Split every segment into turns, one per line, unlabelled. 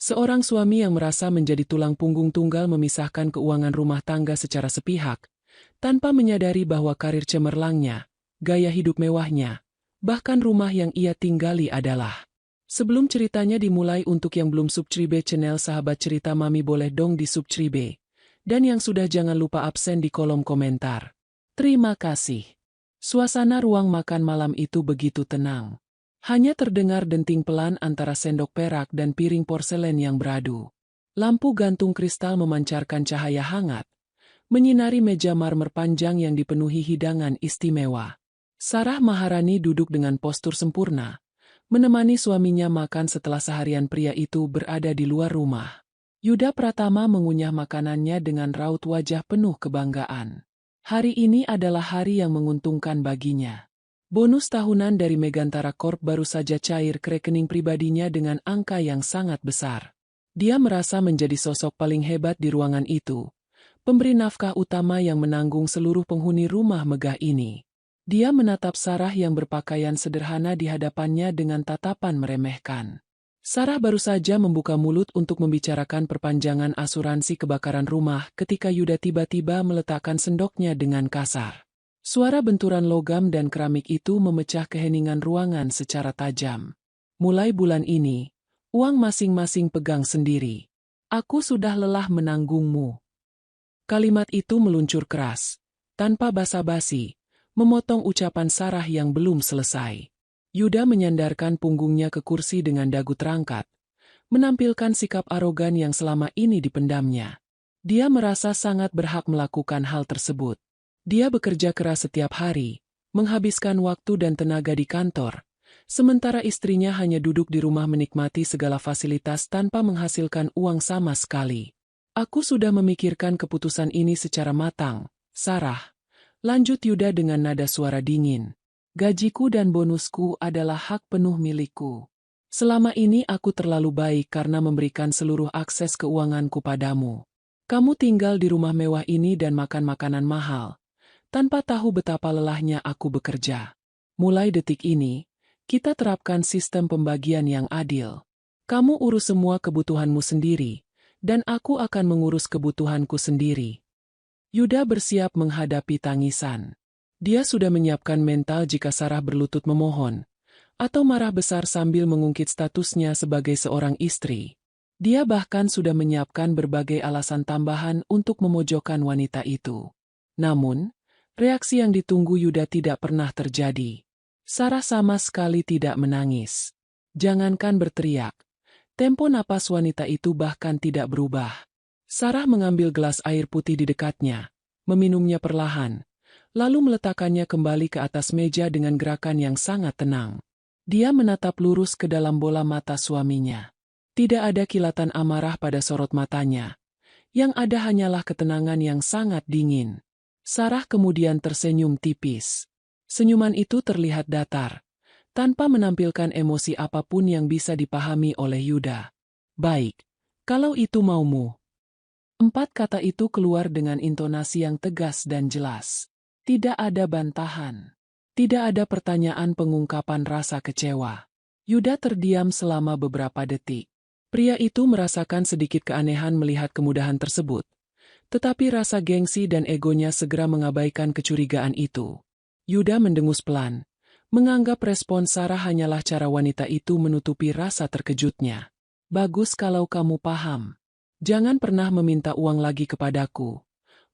Seorang suami yang merasa menjadi tulang punggung tunggal memisahkan keuangan rumah tangga secara sepihak, tanpa menyadari bahwa karir cemerlangnya, gaya hidup mewahnya, bahkan rumah yang ia tinggali adalah. Sebelum ceritanya dimulai, untuk yang belum subscribe channel Sahabat Cerita Mami boleh dong di subscribe. Dan yang sudah jangan lupa absen di kolom komentar. Terima kasih. Suasana ruang makan malam itu begitu tenang. Hanya terdengar denting pelan antara sendok perak dan piring porselen yang beradu. Lampu gantung kristal memancarkan cahaya hangat, menyinari meja marmer panjang yang dipenuhi hidangan istimewa. Sarah Maharani duduk dengan postur sempurna, menemani suaminya makan setelah seharian pria itu berada di luar rumah. Yuda Pratama mengunyah makanannya dengan raut wajah penuh kebanggaan. Hari ini adalah hari yang menguntungkan baginya. Bonus tahunan dari Megantara Corp baru saja cair ke rekening pribadinya dengan angka yang sangat besar. Dia merasa menjadi sosok paling hebat di ruangan itu, pemberi nafkah utama yang menanggung seluruh penghuni rumah megah ini. Dia menatap Sarah yang berpakaian sederhana di hadapannya dengan tatapan meremehkan. Sarah baru saja membuka mulut untuk membicarakan perpanjangan asuransi kebakaran rumah ketika Yuda tiba-tiba meletakkan sendoknya dengan kasar. Suara benturan logam dan keramik itu memecah keheningan ruangan secara tajam. Mulai bulan ini, uang masing-masing pegang sendiri. Aku sudah lelah menanggungmu. Kalimat itu meluncur keras, tanpa basa-basi, memotong ucapan Sarah yang belum selesai. Yuda menyandarkan punggungnya ke kursi dengan dagu terangkat, menampilkan sikap arogan yang selama ini dipendamnya. Dia merasa sangat berhak melakukan hal tersebut. Dia bekerja keras setiap hari, menghabiskan waktu dan tenaga di kantor, sementara istrinya hanya duduk di rumah menikmati segala fasilitas tanpa menghasilkan uang sama sekali. Aku sudah memikirkan keputusan ini secara matang, Sarah. Lanjut Yuda dengan nada suara dingin. Gajiku dan bonusku adalah hak penuh milikku. Selama ini aku terlalu baik karena memberikan seluruh akses keuanganku padamu. Kamu tinggal di rumah mewah ini dan makan makanan mahal, tanpa tahu betapa lelahnya aku bekerja. Mulai detik ini, kita terapkan sistem pembagian yang adil. Kamu urus semua kebutuhanmu sendiri, dan aku akan mengurus kebutuhanku sendiri. Yuda bersiap menghadapi tangisan. Dia sudah menyiapkan mental jika Sarah berlutut memohon, atau marah besar sambil mengungkit statusnya sebagai seorang istri. Dia bahkan sudah menyiapkan berbagai alasan tambahan untuk memojokkan wanita itu. Namun, reaksi yang ditunggu Yuda tidak pernah terjadi. Sarah sama sekali tidak menangis. Jangankan berteriak, tempo napas wanita itu bahkan tidak berubah. Sarah mengambil gelas air putih di dekatnya, meminumnya perlahan, lalu meletakkannya kembali ke atas meja dengan gerakan yang sangat tenang. Dia menatap lurus ke dalam bola mata suaminya. Tidak ada kilatan amarah pada sorot matanya. Yang ada hanyalah ketenangan yang sangat dingin. Sarah kemudian tersenyum tipis. Senyuman itu terlihat datar, tanpa menampilkan emosi apapun yang bisa dipahami oleh Yuda. Baik, kalau itu maumu. 4 kata itu keluar dengan intonasi yang tegas dan jelas. Tidak ada bantahan. Tidak ada pertanyaan pengungkapan rasa kecewa. Yuda terdiam selama beberapa detik. Pria itu merasakan sedikit keanehan melihat kemudahan tersebut. Tetapi rasa gengsi dan egonya segera mengabaikan kecurigaan itu. Yuda mendengus pelan, menganggap respon Sarah hanyalah cara wanita itu menutupi rasa terkejutnya. Bagus kalau kamu paham. Jangan pernah meminta uang lagi kepadaku,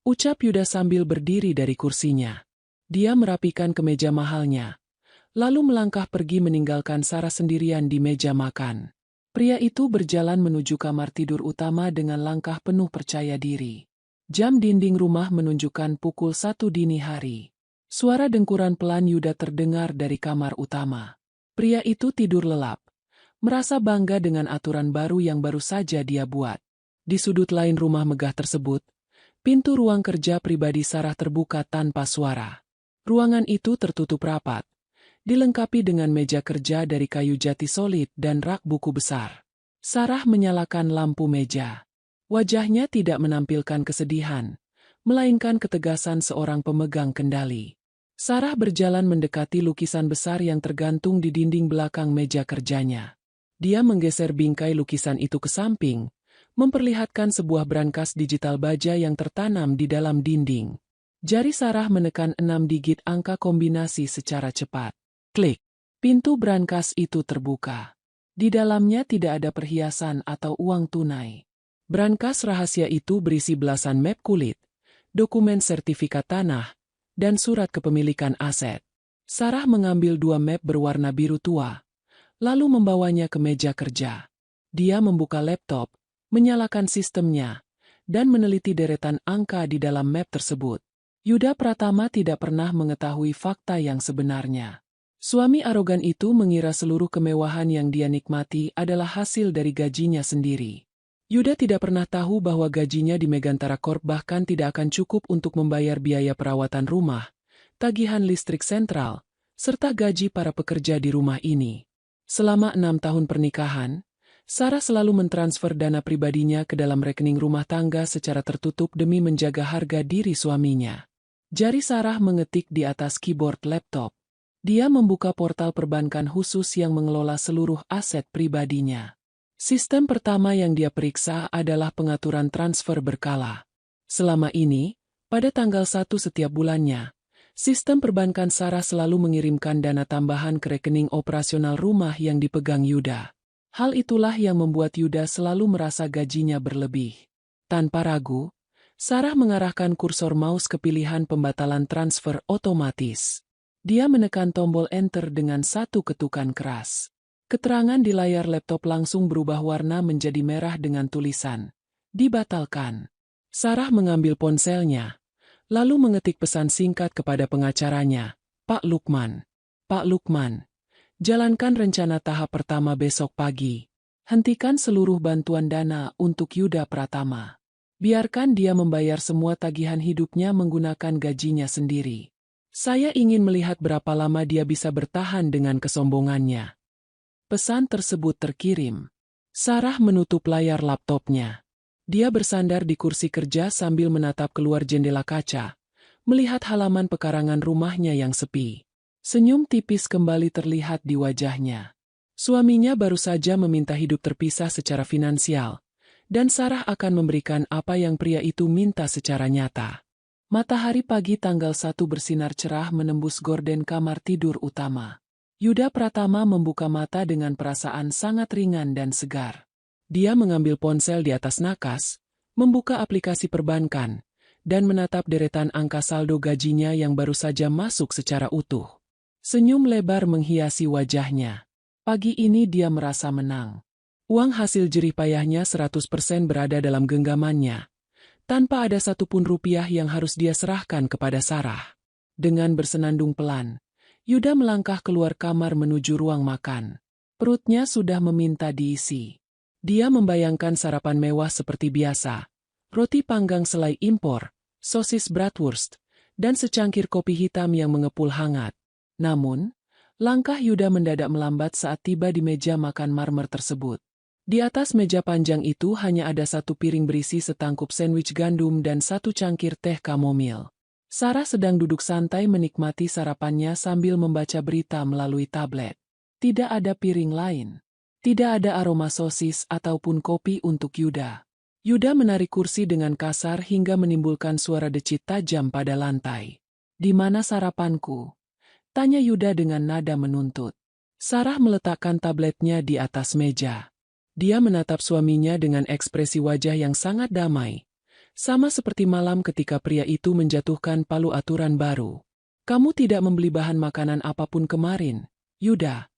ucap Yuda sambil berdiri dari kursinya. Dia merapikan kemeja mahalnya, lalu melangkah pergi meninggalkan Sarah sendirian di meja makan. Pria itu berjalan menuju kamar tidur utama dengan langkah penuh percaya diri. Jam dinding rumah menunjukkan pukul 1 dini hari. Suara dengkuran pelan Yuda terdengar dari kamar utama. Pria itu tidur lelap, merasa bangga dengan aturan baru yang baru saja dia buat. Di sudut lain rumah megah tersebut, pintu ruang kerja pribadi Sarah terbuka tanpa suara. Ruangan itu tertutup rapat, dilengkapi dengan meja kerja dari kayu jati solid dan rak buku besar. Sarah menyalakan lampu meja. Wajahnya tidak menampilkan kesedihan, melainkan ketegasan seorang pemegang kendali. Sarah berjalan mendekati lukisan besar yang tergantung di dinding belakang meja kerjanya. Dia menggeser bingkai lukisan itu ke samping, memperlihatkan sebuah brankas digital baja yang tertanam di dalam dinding. Jari Sarah menekan 6 digit angka kombinasi secara cepat. Klik. Pintu brankas itu terbuka. Di dalamnya tidak ada perhiasan atau uang tunai. Brankas rahasia itu berisi belasan map kulit, dokumen sertifikat tanah, dan surat kepemilikan aset. Sarah mengambil 2 map berwarna biru tua, lalu membawanya ke meja kerja. Dia membuka laptop, menyalakan sistemnya, dan meneliti deretan angka di dalam map tersebut. Yuda Pratama tidak pernah mengetahui fakta yang sebenarnya. Suami arogan itu mengira seluruh kemewahan yang dia nikmati adalah hasil dari gajinya sendiri. Yuda tidak pernah tahu bahwa gajinya di Megantara Corp bahkan tidak akan cukup untuk membayar biaya perawatan rumah, tagihan listrik sentral, serta gaji para pekerja di rumah ini. Selama 6 tahun pernikahan, Sarah selalu mentransfer dana pribadinya ke dalam rekening rumah tangga secara tertutup demi menjaga harga diri suaminya. Jari Sarah mengetik di atas keyboard laptop. Dia membuka portal perbankan khusus yang mengelola seluruh aset pribadinya. Sistem pertama yang dia periksa adalah pengaturan transfer berkala. Selama ini, pada tanggal 1 setiap bulannya, sistem perbankan Sarah selalu mengirimkan dana tambahan ke rekening operasional rumah yang dipegang Yuda. Hal itulah yang membuat Yuda selalu merasa gajinya berlebih. Tanpa ragu, Sarah mengarahkan kursor mouse ke pilihan pembatalan transfer otomatis. Dia menekan tombol enter dengan satu ketukan keras. Keterangan di layar laptop langsung berubah warna menjadi merah dengan tulisan, "Dibatalkan." Sarah mengambil ponselnya, lalu mengetik pesan singkat kepada pengacaranya, "Pak Lukman. Pak Lukman, jalankan rencana tahap pertama besok pagi. Hentikan seluruh bantuan dana untuk Yuda Pratama. Biarkan dia membayar semua tagihan hidupnya menggunakan gajinya sendiri. Saya ingin melihat berapa lama dia bisa bertahan dengan kesombongannya." Pesan tersebut terkirim. Sarah menutup layar laptopnya. Dia bersandar di kursi kerja sambil menatap keluar jendela kaca, melihat halaman pekarangan rumahnya yang sepi. Senyum tipis kembali terlihat di wajahnya. Suaminya baru saja meminta hidup terpisah secara finansial, dan Sarah akan memberikan apa yang pria itu minta secara nyata. Matahari pagi tanggal 1 bersinar cerah menembus gorden kamar tidur utama. Yuda Pratama membuka mata dengan perasaan sangat ringan dan segar. Dia mengambil ponsel di atas nakas, membuka aplikasi perbankan, dan menatap deretan angka saldo gajinya yang baru saja masuk secara utuh. Senyum lebar menghiasi wajahnya. Pagi ini dia merasa menang. Uang hasil jerih payahnya 100% berada dalam genggamannya, tanpa ada satupun rupiah yang harus dia serahkan kepada Sarah. Dengan bersenandung pelan, Yuda melangkah keluar kamar menuju ruang makan. Perutnya sudah meminta diisi. Dia membayangkan sarapan mewah seperti biasa, roti panggang selai impor, sosis bratwurst, dan secangkir kopi hitam yang mengepul hangat. Namun, langkah Yuda mendadak melambat saat tiba di meja makan marmer tersebut. Di atas meja panjang itu hanya ada satu piring berisi setangkup sandwich gandum dan satu cangkir teh kamomil. Sarah sedang duduk santai menikmati sarapannya sambil membaca berita melalui tablet. Tidak ada piring lain. Tidak ada aroma sosis ataupun kopi untuk Yuda. Yuda menarik kursi dengan kasar hingga menimbulkan suara decit tajam pada lantai. "Di mana sarapanku?" tanya Yuda dengan nada menuntut. Sarah meletakkan tabletnya di atas meja. Dia menatap suaminya dengan ekspresi wajah yang sangat damai. Sama seperti malam ketika pria itu menjatuhkan palu aturan baru. "Kamu tidak membeli bahan makanan apapun kemarin, Yuda,"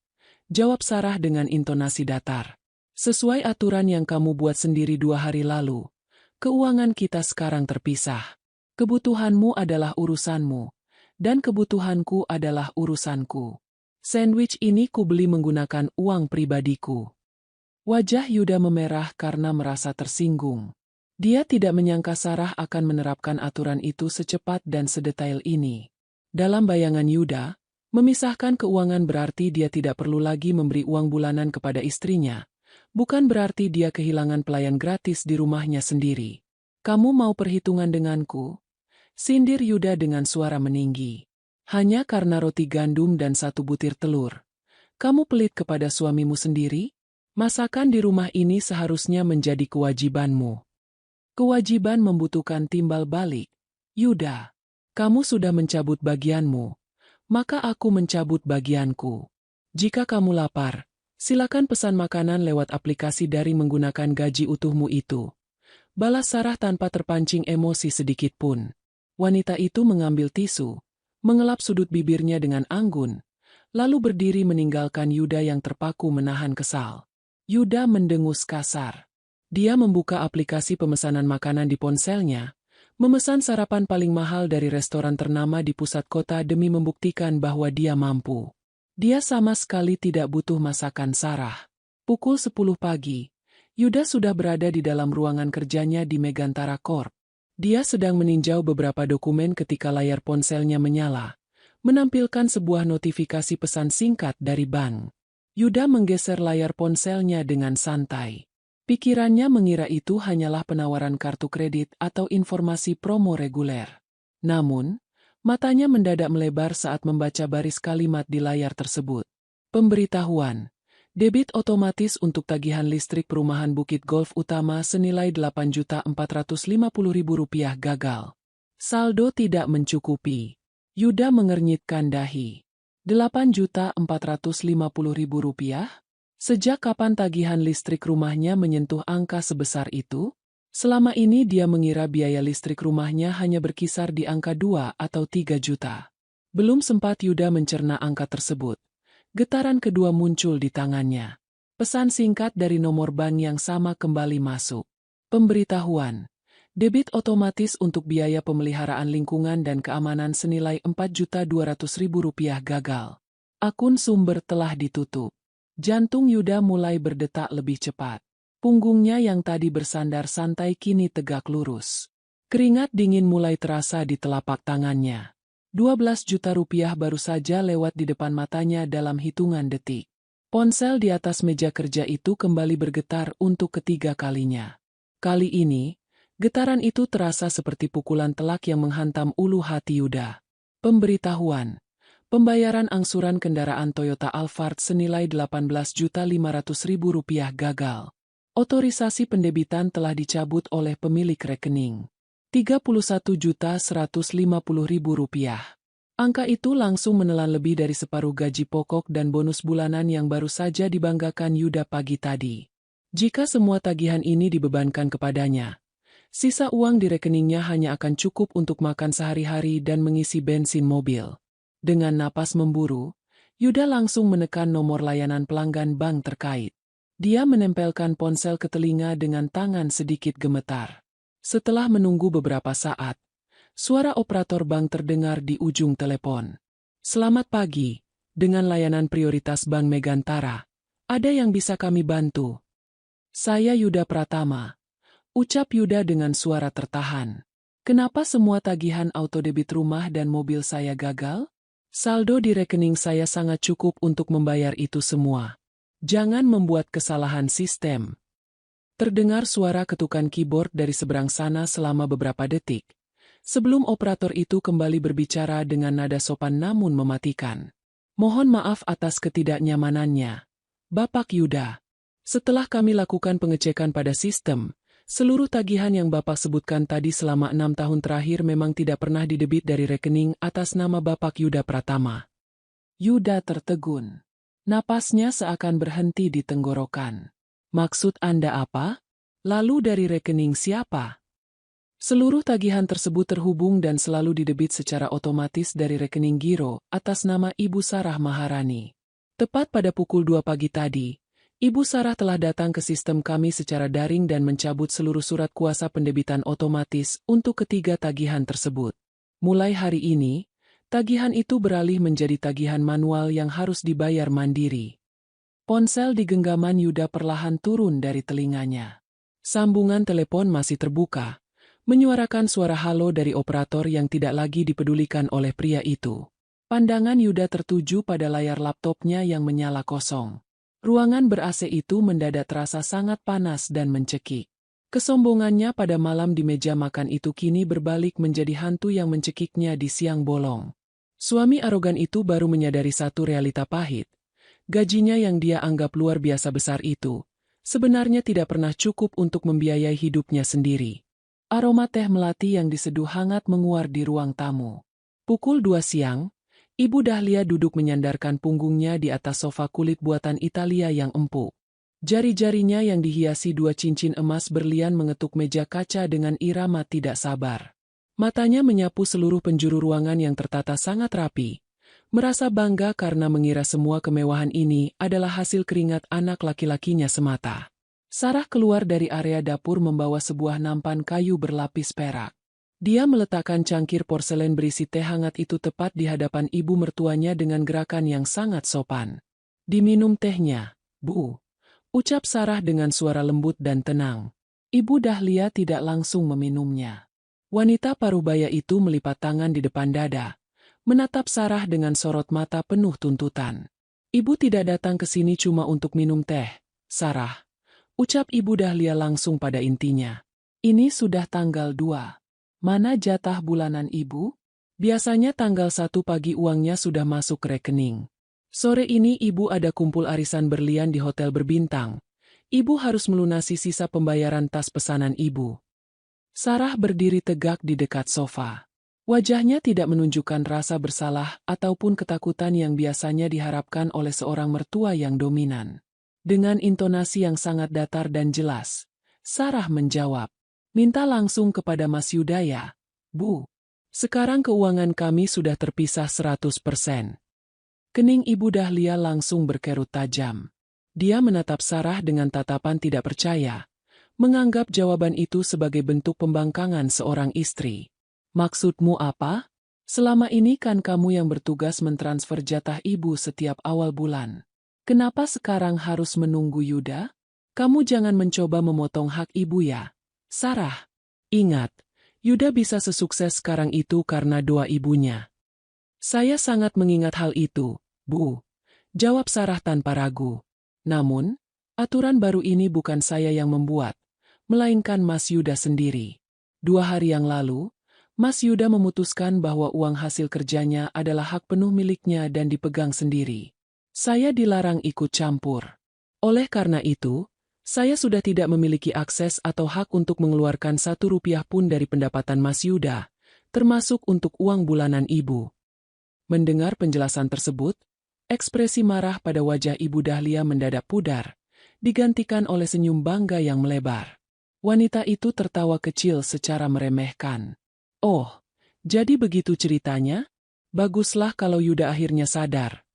jawab Sarah dengan intonasi datar. "Sesuai aturan yang kamu buat sendiri 2 hari lalu, keuangan kita sekarang terpisah. Kebutuhanmu adalah urusanmu, dan kebutuhanku adalah urusanku. Sandwich ini kubeli menggunakan uang pribadiku." Wajah Yuda memerah karena merasa tersinggung. Dia tidak menyangka Sarah akan menerapkan aturan itu secepat dan sedetail ini. Dalam bayangan Yuda, memisahkan keuangan berarti dia tidak perlu lagi memberi uang bulanan kepada istrinya. Bukan berarti dia kehilangan pelayan gratis di rumahnya sendiri. "Kamu mau perhitungan denganku?" sindir Yuda dengan suara meninggi. "Hanya karena roti gandum dan 1 butir telur. Kamu pelit kepada suamimu sendiri? Masakan di rumah ini seharusnya menjadi kewajibanmu. Kewajiban membutuhkan timbal balik. Yuda, kamu sudah mencabut bagianmu, maka aku mencabut bagianku. Jika kamu lapar, silakan pesan makanan lewat aplikasi daring menggunakan gaji utuhmu itu. Balas Sarah tanpa terpancing emosi sedikit pun. Wanita itu mengambil tisu, mengelap sudut bibirnya dengan anggun, lalu berdiri meninggalkan Yuda yang terpaku menahan kesal. Yuda mendengus kasar. Dia membuka aplikasi pemesanan makanan di ponselnya, memesan sarapan paling mahal dari restoran ternama di pusat kota demi membuktikan bahwa dia mampu. Dia sama sekali tidak butuh masakan Sarah. Pukul 10 pagi, Yuda sudah berada di dalam ruangan kerjanya di Megantara Corp. Dia sedang meninjau beberapa dokumen ketika layar ponselnya menyala, menampilkan sebuah notifikasi pesan singkat dari bank. Yuda menggeser layar ponselnya dengan santai. Pikirannya mengira itu hanyalah penawaran kartu kredit atau informasi promo reguler. Namun, matanya mendadak melebar saat membaca baris kalimat di layar tersebut. Pemberitahuan, debit otomatis untuk tagihan listrik perumahan Bukit Golf Utama senilai Rp8.450.000 gagal. Saldo tidak mencukupi. Yuda mengernyitkan dahi. Rp8.450.000? Sejak kapan tagihan listrik rumahnya menyentuh angka sebesar itu? Selama ini dia mengira biaya listrik rumahnya hanya berkisar di angka 2 atau 3 juta. Belum sempat Yuda mencerna angka tersebut. Getaran kedua muncul di tangannya. Pesan singkat dari nomor bank yang sama kembali masuk. Pemberitahuan. Debit otomatis untuk biaya pemeliharaan lingkungan dan keamanan senilai Rp4.200.000 gagal. Akun sumber telah ditutup. Jantung Yuda mulai berdetak lebih cepat. Punggungnya yang tadi bersandar santai kini tegak lurus. Keringat dingin mulai terasa di telapak tangannya. Rp12 juta baru saja lewat di depan matanya dalam hitungan detik. Ponsel di atas meja kerja itu kembali bergetar untuk ketiga kalinya. Kali ini, getaran itu terasa seperti pukulan telak yang menghantam ulu hati Yuda. Pemberitahuan. Pembayaran angsuran kendaraan Toyota Alphard senilai Rp18.500.000 gagal. Otorisasi pendebitan telah dicabut oleh pemilik rekening. Rp31.150.000. Angka itu langsung menelan lebih dari separuh gaji pokok dan bonus bulanan yang baru saja dibanggakan Yuda pagi tadi. Jika semua tagihan ini dibebankan kepadanya, sisa uang di rekeningnya hanya akan cukup untuk makan sehari-hari dan mengisi bensin mobil. Dengan napas memburu, Yuda langsung menekan nomor layanan pelanggan bank terkait. Dia menempelkan ponsel ke telinga dengan tangan sedikit gemetar. Setelah menunggu beberapa saat, suara operator bank terdengar di ujung telepon. "Selamat pagi, dengan layanan prioritas Bank Megantara. Ada yang bisa kami bantu?" "Saya Yuda Pratama," ucap Yuda dengan suara tertahan. "Kenapa semua tagihan autodebit rumah dan mobil saya gagal? Saldo di rekening saya sangat cukup untuk membayar itu semua. Jangan membuat kesalahan sistem." Terdengar suara ketukan keyboard dari seberang sana selama beberapa detik, sebelum operator itu kembali berbicara dengan nada sopan namun mematikan. "Mohon maaf atas ketidaknyamanannya, Bapak Yuda. Setelah kami lakukan pengecekan pada sistem, seluruh tagihan yang Bapak sebutkan tadi selama 6 tahun terakhir memang tidak pernah didebit dari rekening atas nama Bapak Yuda Pratama." Yuda tertegun. Napasnya seakan berhenti di tenggorokan. "Maksud Anda apa? Lalu dari rekening siapa?" Seluruh tagihan tersebut terhubung dan selalu didebit secara otomatis dari rekening giro atas nama Ibu Sarah Maharani. Tepat pada pukul 2 pagi tadi, Ibu Sarah telah datang ke sistem kami secara daring dan mencabut seluruh surat kuasa pendebitan otomatis untuk ketiga tagihan tersebut. Mulai hari ini, tagihan itu beralih menjadi tagihan manual yang harus dibayar mandiri. Ponsel di genggaman Yuda perlahan turun dari telinganya. Sambungan telepon masih terbuka, menyuarakan suara halo dari operator yang tidak lagi dipedulikan oleh pria itu. Pandangan Yuda tertuju pada layar laptopnya yang menyala kosong. Ruangan ber-AC itu mendadak terasa sangat panas dan mencekik. Kesombongannya pada malam di meja makan itu kini berbalik menjadi hantu yang mencekiknya di siang bolong. Suami arogan itu baru menyadari satu realita pahit. Gajinya yang dia anggap luar biasa besar itu, sebenarnya tidak pernah cukup untuk membiayai hidupnya sendiri. Aroma teh melati yang diseduh hangat menguar di ruang tamu. Pukul 2 siang, Ibu Dahlia duduk menyandarkan punggungnya di atas sofa kulit buatan Italia yang empuk. Jari-jarinya yang dihiasi 2 cincin emas berlian mengetuk meja kaca dengan irama tidak sabar. Matanya menyapu seluruh penjuru ruangan yang tertata sangat rapi. Merasa bangga karena mengira semua kemewahan ini adalah hasil keringat anak laki-lakinya semata. Sarah keluar dari area dapur membawa sebuah nampan kayu berlapis perak. Dia meletakkan cangkir porselen berisi teh hangat itu tepat di hadapan ibu mertuanya dengan gerakan yang sangat sopan. "Diminum tehnya, Bu," ucap Sarah dengan suara lembut dan tenang. Ibu Dahlia tidak langsung meminumnya. Wanita parubaya itu melipat tangan di depan dada, menatap Sarah dengan sorot mata penuh tuntutan. "Ibu tidak datang ke sini cuma untuk minum teh, Sarah," ucap Ibu Dahlia langsung pada intinya. "Ini sudah tanggal 2. Mana jatah bulanan Ibu?" Biasanya tanggal 1 pagi uangnya sudah masuk ke rekening. Sore ini Ibu ada kumpul arisan berlian di hotel berbintang. Ibu harus melunasi sisa pembayaran tas pesanan Ibu. Sarah berdiri tegak di dekat sofa. Wajahnya tidak menunjukkan rasa bersalah ataupun ketakutan yang biasanya diharapkan oleh seorang mertua yang dominan. Dengan intonasi yang sangat datar dan jelas, Sarah menjawab, "Minta langsung kepada Mas Yuda ya, Bu. Sekarang keuangan kami sudah terpisah 100%. Kening Ibu Dahlia langsung berkerut tajam. Dia menatap Sarah dengan tatapan tidak percaya, menganggap jawaban itu sebagai bentuk pembangkangan seorang istri. "Maksudmu apa? Selama ini kan kamu yang bertugas mentransfer jatah ibu setiap awal bulan. Kenapa sekarang harus menunggu Yuda? Kamu jangan mencoba memotong hak ibu ya, Sarah. Ingat, Yuda bisa sesukses sekarang itu karena doa ibunya." "Saya sangat mengingat hal itu, Bu," jawab Sarah tanpa ragu. "Namun, aturan baru ini bukan saya yang membuat, melainkan Mas Yuda sendiri. 2 hari yang lalu, Mas Yuda memutuskan bahwa uang hasil kerjanya adalah hak penuh miliknya dan dipegang sendiri. Saya dilarang ikut campur. Oleh karena itu, saya sudah tidak memiliki akses atau hak untuk mengeluarkan 1 rupiah pun dari pendapatan Mas Yuda, termasuk untuk uang bulanan Ibu." Mendengar penjelasan tersebut, ekspresi marah pada wajah Ibu Dahlia mendadak pudar, digantikan oleh senyum bangga yang melebar. Wanita itu tertawa kecil secara meremehkan. "Oh, jadi begitu ceritanya? Baguslah kalau Yuda akhirnya sadar,"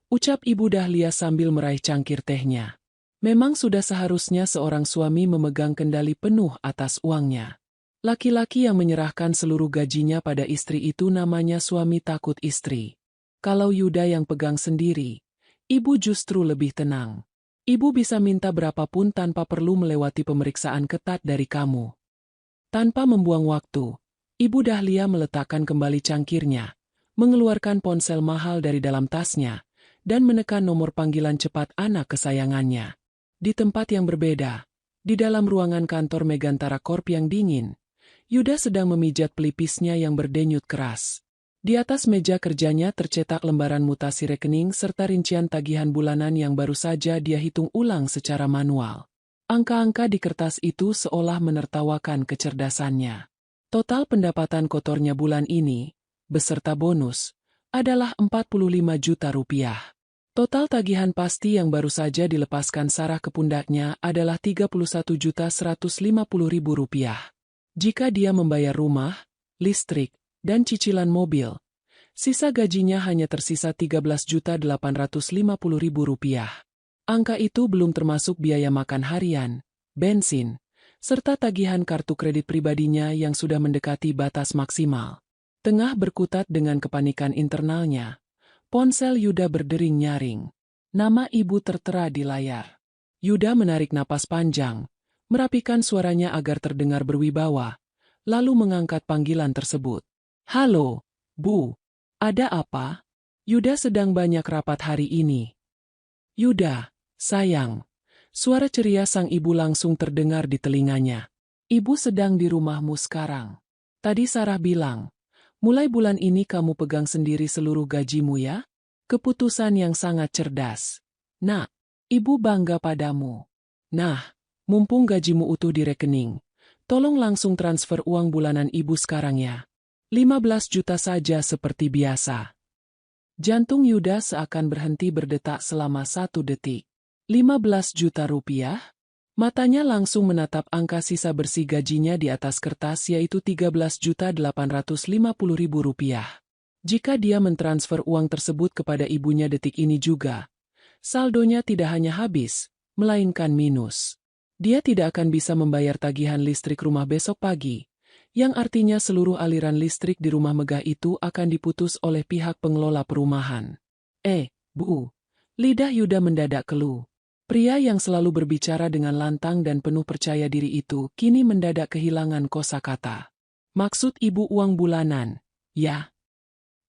ucap Ibu Dahlia sambil meraih cangkir tehnya. Memang sudah seharusnya seorang suami memegang kendali penuh atas uangnya. Laki-laki yang menyerahkan seluruh gajinya pada istri itu namanya suami takut istri. Kalau Yuda yang pegang sendiri, ibu justru lebih tenang. Ibu bisa minta berapapun tanpa perlu melewati pemeriksaan ketat dari kamu. Tanpa membuang waktu, Ibu Dahlia meletakkan kembali cangkirnya, mengeluarkan ponsel mahal dari dalam tasnya, dan menekan nomor panggilan cepat anak kesayangannya. Di tempat yang berbeda, di dalam ruangan kantor Megantara Corp yang dingin, Yuda sedang memijat pelipisnya yang berdenyut keras. Di atas meja kerjanya tercetak lembaran mutasi rekening serta rincian tagihan bulanan yang baru saja dia hitung ulang secara manual. Angka-angka di kertas itu seolah menertawakan kecerdasannya. Total pendapatan kotornya bulan ini, beserta bonus, adalah 45 juta rupiah. Total tagihan pasti yang baru saja dilepaskan Sarah ke pundaknya adalah 31.150.000 rupiah. Jika dia membayar rumah, listrik, dan cicilan mobil, sisa gajinya hanya tersisa 13.850.000 rupiah. Angka itu belum termasuk biaya makan harian, bensin, serta tagihan kartu kredit pribadinya yang sudah mendekati batas maksimal. Tengah berkutat dengan kepanikan internalnya, ponsel Yuda berdering nyaring. Nama ibu tertera di layar. Yuda menarik napas panjang, merapikan suaranya agar terdengar berwibawa, lalu mengangkat panggilan tersebut. "Halo, Bu. Ada apa? Yuda sedang banyak rapat hari ini." "Yuda, sayang." Suara ceria sang ibu langsung terdengar di telinganya. "Ibu sedang di rumahmu sekarang. Tadi Sarah bilang, mulai bulan ini kamu pegang sendiri seluruh gajimu ya? Keputusan yang sangat cerdas. Nak, ibu bangga padamu. Nah, mumpung gajimu utuh di rekening, tolong langsung transfer uang bulanan ibu sekarang ya. 15 juta saja seperti biasa. Jantung Yuda seakan berhenti berdetak selama 1 detik. 15 juta rupiah? Matanya langsung menatap angka sisa bersih gajinya di atas kertas yaitu 13.850.000 rupiah. Jika dia mentransfer uang tersebut kepada ibunya detik ini juga, saldonya tidak hanya habis, melainkan minus. Dia tidak akan bisa membayar tagihan listrik rumah besok pagi, yang artinya seluruh aliran listrik di rumah megah itu akan diputus oleh pihak pengelola perumahan. Bu, lidah Yuda mendadak keluh. Pria yang selalu berbicara dengan lantang dan penuh percaya diri itu kini mendadak kehilangan kosakata. Maksud ibu uang bulanan, ya?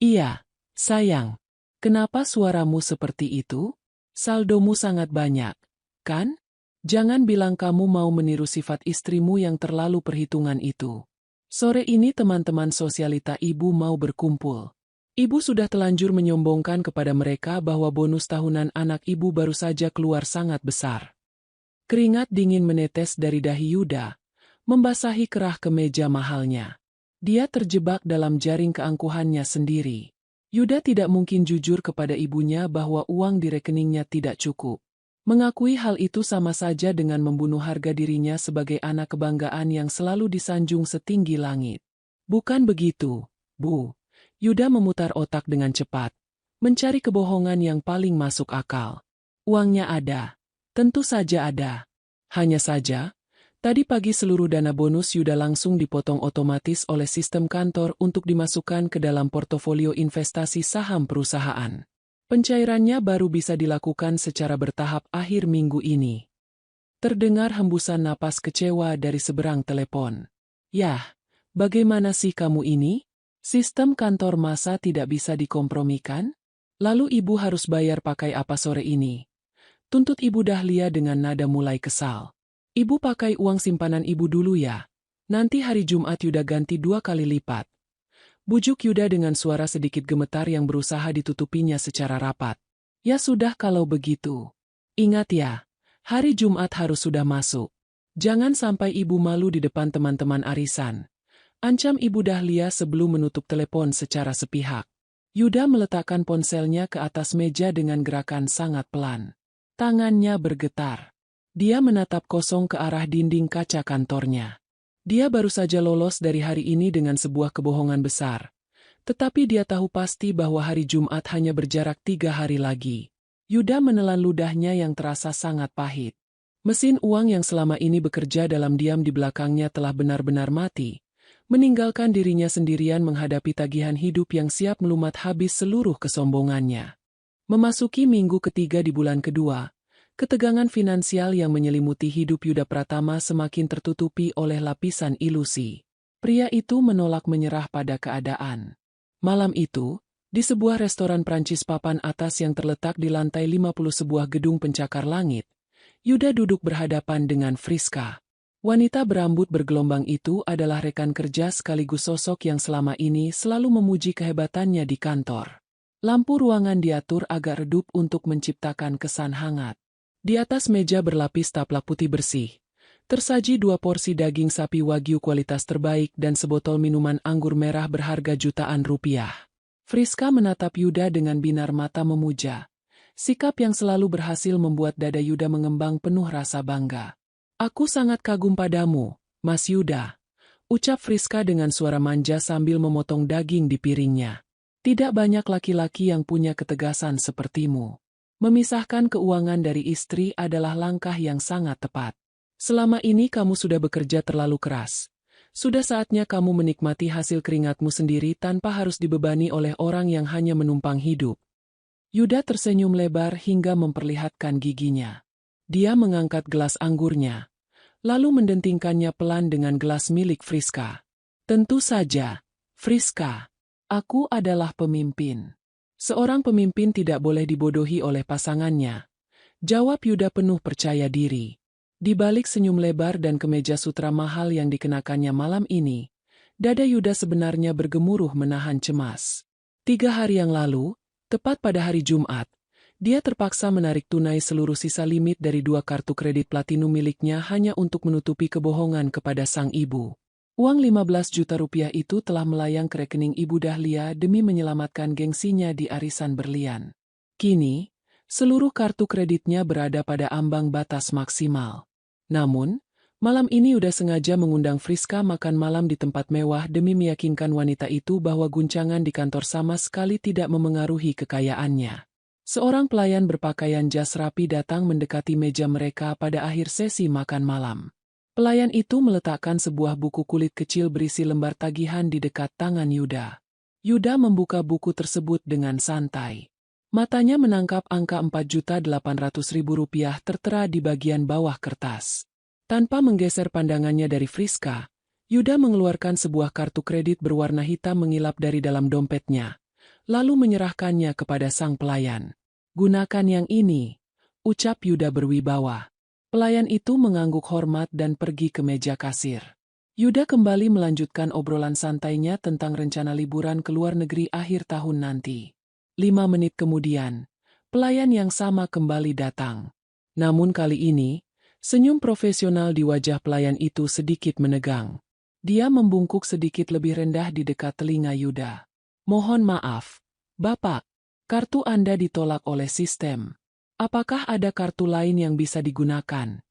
Iya, sayang. Kenapa suaramu seperti itu? Saldomu sangat banyak, kan? Jangan bilang kamu mau meniru sifat istrimu yang terlalu perhitungan itu. Sore ini teman-teman sosialita ibu mau berkumpul. Ibu sudah telanjur menyombongkan kepada mereka bahwa bonus tahunan anak ibu baru saja keluar sangat besar. Keringat dingin menetes dari dahi Yuda, membasahi kerah kemeja mahalnya. Dia terjebak dalam jaring keangkuhannya sendiri. Yuda tidak mungkin jujur kepada ibunya bahwa uang di rekeningnya tidak cukup. Mengakui hal itu sama saja dengan membunuh harga dirinya sebagai anak kebanggaan yang selalu disanjung setinggi langit. Bukan begitu, Bu. Yuda memutar otak dengan cepat, mencari kebohongan yang paling masuk akal. Uangnya ada. Tentu saja ada. Hanya saja, tadi pagi seluruh dana bonus Yuda langsung dipotong otomatis oleh sistem kantor untuk dimasukkan ke dalam portofolio investasi saham perusahaan. Pencairannya baru bisa dilakukan secara bertahap akhir minggu ini. Terdengar hembusan napas kecewa dari seberang telepon. Yah, bagaimana sih kamu ini? Sistem kantor masa tidak bisa dikompromikan? Lalu ibu harus bayar pakai apa sore ini? Tuntut ibu Dahlia dengan nada mulai kesal. Ibu pakai uang simpanan ibu dulu ya. Nanti hari Jumat Yuda ganti 2 kali lipat. Bujuk Yuda dengan suara sedikit gemetar yang berusaha ditutupinya secara rapat. Ya sudah kalau begitu. Ingat ya, hari Jumat harus sudah masuk. Jangan sampai ibu malu di depan teman-teman arisan. Ancam ibu Dahlia sebelum menutup telepon secara sepihak. Yuda meletakkan ponselnya ke atas meja dengan gerakan sangat pelan. Tangannya bergetar. Dia menatap kosong ke arah dinding kaca kantornya. Dia baru saja lolos dari hari ini dengan sebuah kebohongan besar. Tetapi dia tahu pasti bahwa hari Jumat hanya berjarak 3 hari lagi. Yuda menelan ludahnya yang terasa sangat pahit. Mesin uang yang selama ini bekerja dalam diam di belakangnya telah benar-benar mati, meninggalkan dirinya sendirian menghadapi tagihan hidup yang siap melumat habis seluruh kesombongannya. Memasuki minggu ketiga di bulan kedua, ketegangan finansial yang menyelimuti hidup Yuda Pratama semakin tertutupi oleh lapisan ilusi. Pria itu menolak menyerah pada keadaan. Malam itu, di sebuah restoran Prancis papan atas yang terletak di lantai 50 sebuah gedung pencakar langit, Yuda duduk berhadapan dengan Friska. Wanita berambut bergelombang itu adalah rekan kerja sekaligus sosok yang selama ini selalu memuji kehebatannya di kantor. Lampu ruangan diatur agak redup untuk menciptakan kesan hangat. Di atas meja berlapis taplak putih bersih, tersaji 2 porsi daging sapi wagyu kualitas terbaik dan sebotol minuman anggur merah berharga jutaan rupiah. Friska menatap Yuda dengan binar mata memuja. Sikap yang selalu berhasil membuat dada Yuda mengembang penuh rasa bangga. Aku sangat kagum padamu, Mas Yuda, ucap Friska dengan suara manja sambil memotong daging di piringnya. Tidak banyak laki-laki yang punya ketegasan sepertimu. Memisahkan keuangan dari istri adalah langkah yang sangat tepat. Selama ini kamu sudah bekerja terlalu keras. Sudah saatnya kamu menikmati hasil keringatmu sendiri tanpa harus dibebani oleh orang yang hanya menumpang hidup. Yuda tersenyum lebar hingga memperlihatkan giginya. Dia mengangkat gelas anggurnya, lalu mendentingkannya pelan dengan gelas milik Friska. Tentu saja, Friska, aku adalah pemimpin. Seorang pemimpin tidak boleh dibodohi oleh pasangannya, jawab Yuda penuh percaya diri. Di balik senyum lebar dan kemeja sutra mahal yang dikenakannya malam ini, dada Yuda sebenarnya bergemuruh menahan cemas. 3 hari yang lalu, tepat pada hari Jumat, Dia terpaksa menarik tunai seluruh sisa limit dari 2 kartu kredit platinum miliknya hanya untuk menutupi kebohongan kepada sang ibu. Uang 15 juta rupiah itu telah melayang ke rekening Ibu Dahlia demi menyelamatkan gengsinya di arisan berlian. Kini, seluruh kartu kreditnya berada pada ambang batas maksimal. Namun, malam ini udah sengaja mengundang Friska makan malam di tempat mewah demi meyakinkan wanita itu bahwa guncangan di kantor sama sekali tidak memengaruhi kekayaannya. Seorang pelayan berpakaian jas rapi datang mendekati meja mereka pada akhir sesi makan malam. Pelayan itu meletakkan sebuah buku kulit kecil berisi lembar tagihan di dekat tangan Yuda. Yuda membuka buku tersebut dengan santai. Matanya menangkap angka Rp4.800.000 tertera di bagian bawah kertas. Tanpa menggeser pandangannya dari Friska, Yuda mengeluarkan sebuah kartu kredit berwarna hitam mengilap dari dalam dompetnya, lalu menyerahkannya kepada sang pelayan. "Gunakan yang ini," ucap Yuda berwibawa. Pelayan itu mengangguk hormat dan pergi ke meja kasir. Yuda kembali melanjutkan obrolan santainya tentang rencana liburan ke luar negeri akhir tahun nanti. 5 menit kemudian, pelayan yang sama kembali datang. Namun kali ini, senyum profesional di wajah pelayan itu sedikit menegang. Dia membungkuk sedikit lebih rendah di dekat telinga Yuda. "Mohon maaf, Bapak. Kartu Anda ditolak oleh sistem. Apakah ada kartu lain yang bisa digunakan?"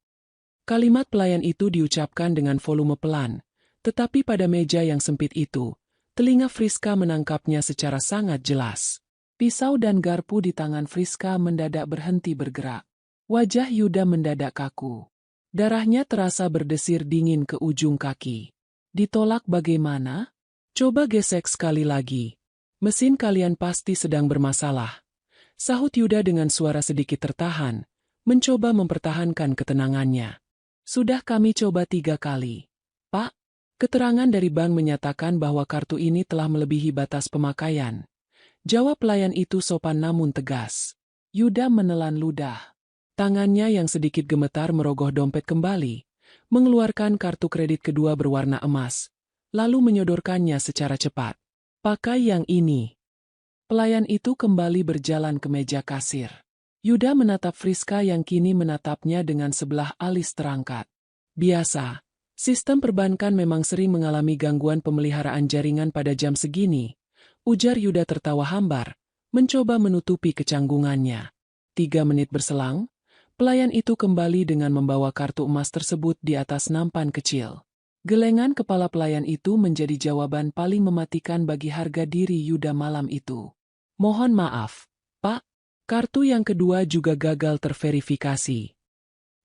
Kalimat pelayan itu diucapkan dengan volume pelan, tetapi pada meja yang sempit itu, telinga Friska menangkapnya secara sangat jelas. Pisau dan garpu di tangan Friska mendadak berhenti bergerak. Wajah Yuda mendadak kaku. Darahnya terasa berdesir dingin ke ujung kaki. "Ditolak bagaimana? Coba gesek sekali lagi. Mesin kalian pasti sedang bermasalah," sahut Yuda dengan suara sedikit tertahan, mencoba mempertahankan ketenangannya. "Sudah kami coba 3 kali. Pak, keterangan dari bank menyatakan bahwa kartu ini telah melebihi batas pemakaian," jawab pelayan itu sopan namun tegas. Yuda menelan ludah. Tangannya yang sedikit gemetar merogoh dompet kembali, mengeluarkan kartu kredit kedua berwarna emas, lalu menyodorkannya secara cepat. "Pakai yang ini." Pelayan itu kembali berjalan ke meja kasir. Yuda menatap Friska yang kini menatapnya dengan sebelah alis terangkat. "Biasa, sistem perbankan memang sering mengalami gangguan pemeliharaan jaringan pada jam segini," ujar Yuda tertawa hambar, mencoba menutupi kecanggungannya. 3 menit berselang, pelayan itu kembali dengan membawa kartu emas tersebut di atas nampan kecil. Gelengan kepala pelayan itu menjadi jawaban paling mematikan bagi harga diri Yuda malam itu. "Mohon maaf, Pak. Kartu yang kedua juga gagal terverifikasi."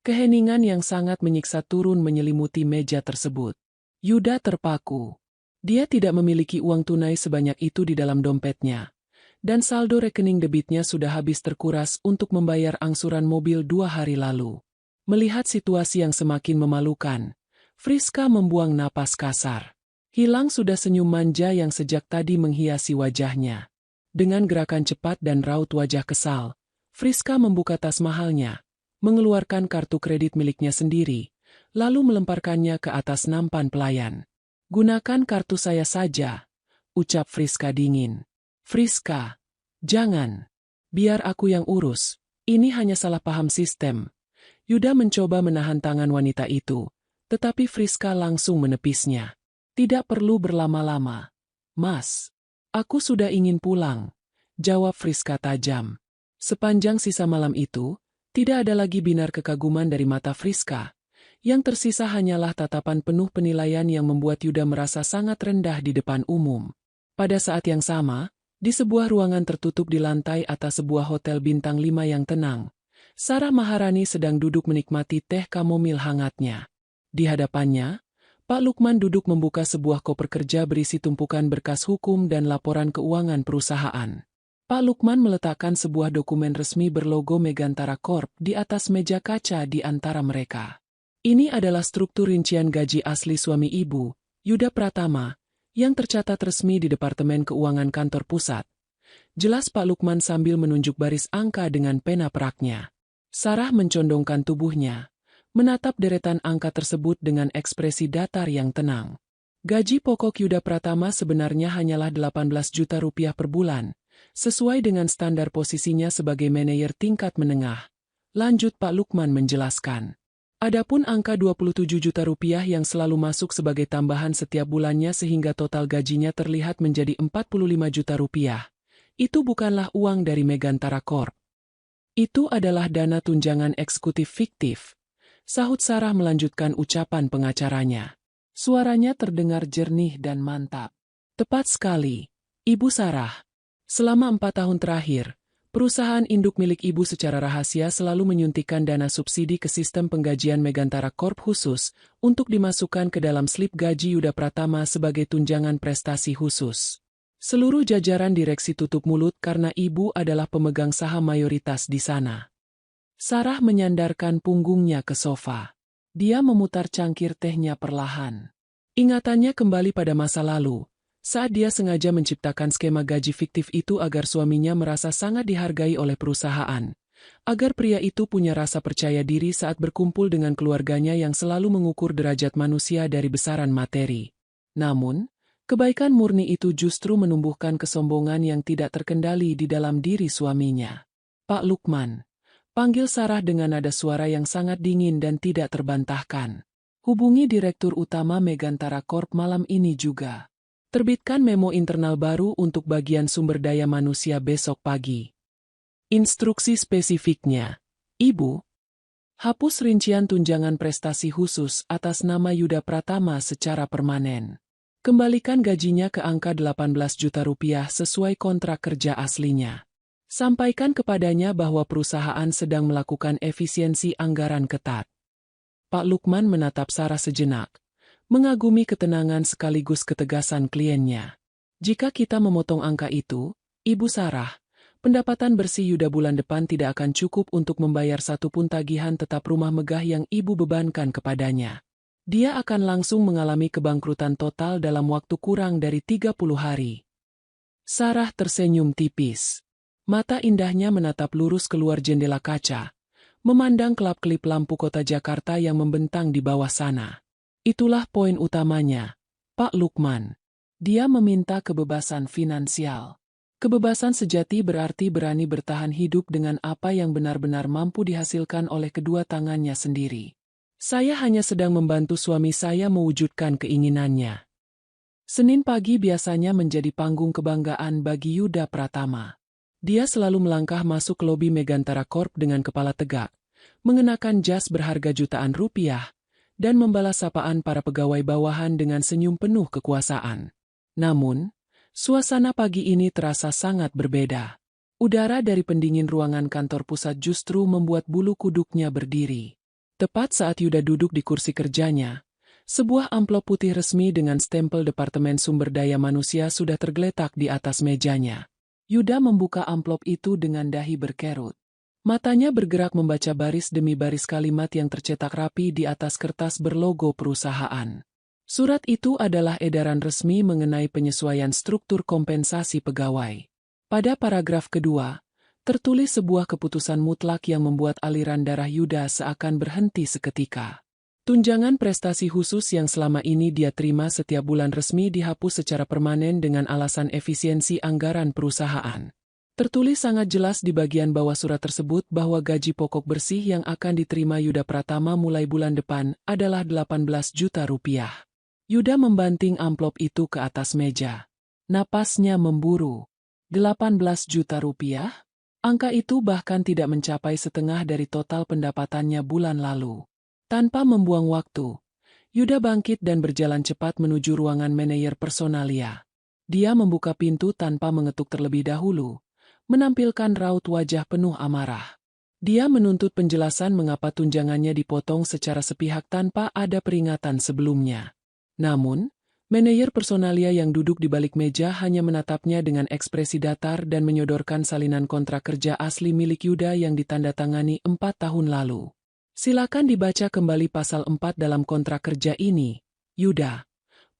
Keheningan yang sangat menyiksa turun menyelimuti meja tersebut. Yuda terpaku. Dia tidak memiliki uang tunai sebanyak itu di dalam dompetnya, dan saldo rekening debitnya sudah habis terkuras untuk membayar angsuran mobil 2 hari lalu. Melihat situasi yang semakin memalukan, Friska membuang napas kasar. Hilang sudah senyum manja yang sejak tadi menghiasi wajahnya. Dengan gerakan cepat dan raut wajah kesal, Friska membuka tas mahalnya, mengeluarkan kartu kredit miliknya sendiri, lalu melemparkannya ke atas nampan pelayan. "Gunakan kartu saya saja," ucap Friska dingin. "Friska, jangan. Biar aku yang urus. Ini hanya salah paham sistem." Yuda mencoba menahan tangan wanita itu, tetapi Friska langsung menepisnya. "Tidak perlu berlama-lama, Mas. Aku sudah ingin pulang," jawab Friska tajam. Sepanjang sisa malam itu, tidak ada lagi binar kekaguman dari mata Friska. Yang tersisa hanyalah tatapan penuh penilaian yang membuat Yuda merasa sangat rendah di depan umum. Pada saat yang sama, di sebuah ruangan tertutup di lantai atas sebuah hotel bintang 5 yang tenang, Sarah Maharani sedang duduk menikmati teh kamomil hangatnya. Di hadapannya, Pak Lukman duduk membuka sebuah koper kerja berisi tumpukan berkas hukum dan laporan keuangan perusahaan. Pak Lukman meletakkan sebuah dokumen resmi berlogo Megantara Corp di atas meja kaca di antara mereka. Ini adalah struktur rincian gaji asli suami ibu, Yuda Pratama, yang tercatat resmi di Departemen Keuangan Kantor Pusat. Jelas Pak Lukman sambil menunjuk baris angka dengan pena peraknya. Sarah mencondongkan tubuhnya, menatap deretan angka tersebut dengan ekspresi datar yang tenang. Gaji pokok Yuda Pratama sebenarnya hanyalah 18 juta rupiah per bulan, sesuai dengan standar posisinya sebagai manajer tingkat menengah. Lanjut Pak Lukman menjelaskan. Adapun angka 27 juta rupiah yang selalu masuk sebagai tambahan setiap bulannya sehingga total gajinya terlihat menjadi 45 juta rupiah. Itu bukanlah uang dari Megantara Corp. Itu adalah dana tunjangan eksekutif fiktif. Sahut Sarah melanjutkan ucapan pengacaranya. Suaranya terdengar jernih dan mantap. Tepat sekali, Ibu Sarah. Selama 4 tahun terakhir, perusahaan induk milik Ibu secara rahasia selalu menyuntikkan dana subsidi ke sistem penggajian Megantara Corp khusus untuk dimasukkan ke dalam slip gaji Yuda Pratama sebagai tunjangan prestasi khusus. Seluruh jajaran direksi tutup mulut karena Ibu adalah pemegang saham mayoritas di sana. Sarah menyandarkan punggungnya ke sofa. Dia memutar cangkir tehnya perlahan. Ingatannya kembali pada masa lalu, saat dia sengaja menciptakan skema gaji fiktif itu agar suaminya merasa sangat dihargai oleh perusahaan, agar pria itu punya rasa percaya diri saat berkumpul dengan keluarganya yang selalu mengukur derajat manusia dari besaran materi. Namun, kebaikan murni itu justru menumbuhkan kesombongan yang tidak terkendali di dalam diri suaminya. Pak Lukman, panggil Sarah dengan nada suara yang sangat dingin dan tidak terbantahkan. Hubungi Direktur Utama Megantara Corp malam ini juga. Terbitkan memo internal baru untuk bagian sumber daya manusia besok pagi. Instruksi spesifiknya. Ibu, hapus rincian tunjangan prestasi khusus atas nama Yuda Pratama secara permanen. Kembalikan gajinya ke angka 18 juta rupiah sesuai kontrak kerja aslinya. Sampaikan kepadanya bahwa perusahaan sedang melakukan efisiensi anggaran ketat. Pak Lukman menatap Sarah sejenak, mengagumi ketenangan sekaligus ketegasan kliennya. Jika kita memotong angka itu, Ibu Sarah, pendapatan bersih Yuda bulan depan tidak akan cukup untuk membayar satupun tagihan tetap rumah megah yang Ibu bebankan kepadanya. Dia akan langsung mengalami kebangkrutan total dalam waktu kurang dari 30 hari. Sarah tersenyum tipis. Mata indahnya menatap lurus keluar jendela kaca, memandang kelap-kelip lampu kota Jakarta yang membentang di bawah sana. Itulah poin utamanya, Pak Lukman. Dia meminta kebebasan finansial. Kebebasan sejati berarti berani bertahan hidup dengan apa yang benar-benar mampu dihasilkan oleh kedua tangannya sendiri. Saya hanya sedang membantu suami saya mewujudkan keinginannya. Senin pagi biasanya menjadi panggung kebanggaan bagi Yuda Pratama. Dia selalu melangkah masuk lobi Megantara Corp dengan kepala tegak, mengenakan jas berharga jutaan rupiah, dan membalas sapaan para pegawai bawahan dengan senyum penuh kekuasaan. Namun, suasana pagi ini terasa sangat berbeda. Udara dari pendingin ruangan kantor pusat justru membuat bulu kuduknya berdiri. Tepat saat Yuda duduk di kursi kerjanya, sebuah amplop putih resmi dengan stempel Departemen Sumber Daya Manusia sudah tergeletak di atas mejanya. Yuda membuka amplop itu dengan dahi berkerut. Matanya bergerak membaca baris demi baris kalimat yang tercetak rapi di atas kertas berlogo perusahaan. Surat itu adalah edaran resmi mengenai penyesuaian struktur kompensasi pegawai. Pada paragraf kedua, tertulis sebuah keputusan mutlak yang membuat aliran darah Yuda seakan berhenti seketika. Tunjangan prestasi khusus yang selama ini dia terima setiap bulan resmi dihapus secara permanen dengan alasan efisiensi anggaran perusahaan. Tertulis sangat jelas di bagian bawah surat tersebut bahwa gaji pokok bersih yang akan diterima Yuda Pratama mulai bulan depan adalah 18 juta rupiah. Yuda membanting amplop itu ke atas meja. Napasnya memburu. 18 juta rupiah? Angka itu bahkan tidak mencapai setengah dari total pendapatannya bulan lalu. Tanpa membuang waktu, Yuda bangkit dan berjalan cepat menuju ruangan manajer personalia. Dia membuka pintu tanpa mengetuk terlebih dahulu, menampilkan raut wajah penuh amarah. Dia menuntut penjelasan mengapa tunjangannya dipotong secara sepihak tanpa ada peringatan sebelumnya. Namun, manajer personalia yang duduk di balik meja hanya menatapnya dengan ekspresi datar dan menyodorkan salinan kontrak kerja asli milik Yuda yang ditandatangani 4 tahun lalu. Silakan dibaca kembali pasal 4 dalam kontrak kerja ini, Yuda,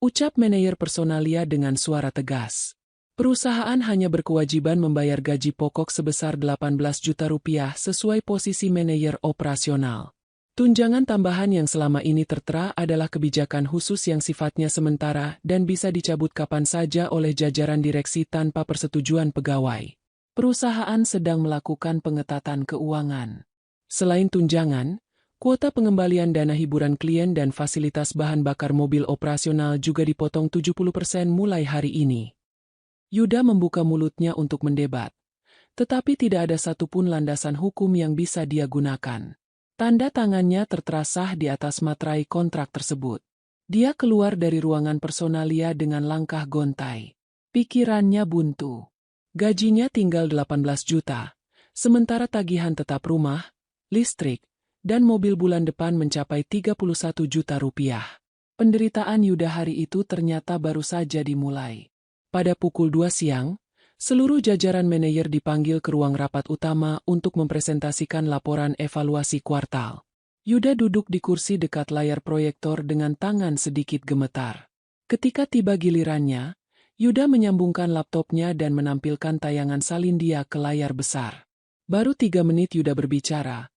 ucap manajer personalia dengan suara tegas. Perusahaan hanya berkewajiban membayar gaji pokok sebesar 18 juta rupiah sesuai posisi manajer operasional. Tunjangan tambahan yang selama ini tertera adalah kebijakan khusus yang sifatnya sementara dan bisa dicabut kapan saja oleh jajaran direksi tanpa persetujuan pegawai. Perusahaan sedang melakukan pengetatan keuangan. Selain tunjangan, kuota pengembalian dana hiburan klien dan fasilitas bahan bakar mobil operasional juga dipotong 70% mulai hari ini. Yuda membuka mulutnya untuk mendebat. Tetapi tidak ada satupun landasan hukum yang bisa dia gunakan. Tanda tangannya tertera sah di atas materai kontrak tersebut. Dia keluar dari ruangan personalia dengan langkah gontai. Pikirannya buntu. Gajinya tinggal 18 juta, sementara tagihan tetap rumah, listrik, dan mobil bulan depan mencapai 31 juta rupiah. Penderitaan Yuda hari itu ternyata baru saja dimulai. Pada pukul 2 siang, seluruh jajaran manajer dipanggil ke ruang rapat utama untuk mempresentasikan laporan evaluasi kuartal. Yuda duduk di kursi dekat layar proyektor dengan tangan sedikit gemetar. Ketika tiba gilirannya, Yuda menyambungkan laptopnya dan menampilkan tayangan salin dia ke layar besar. Baru 3 menit Yuda berbicara,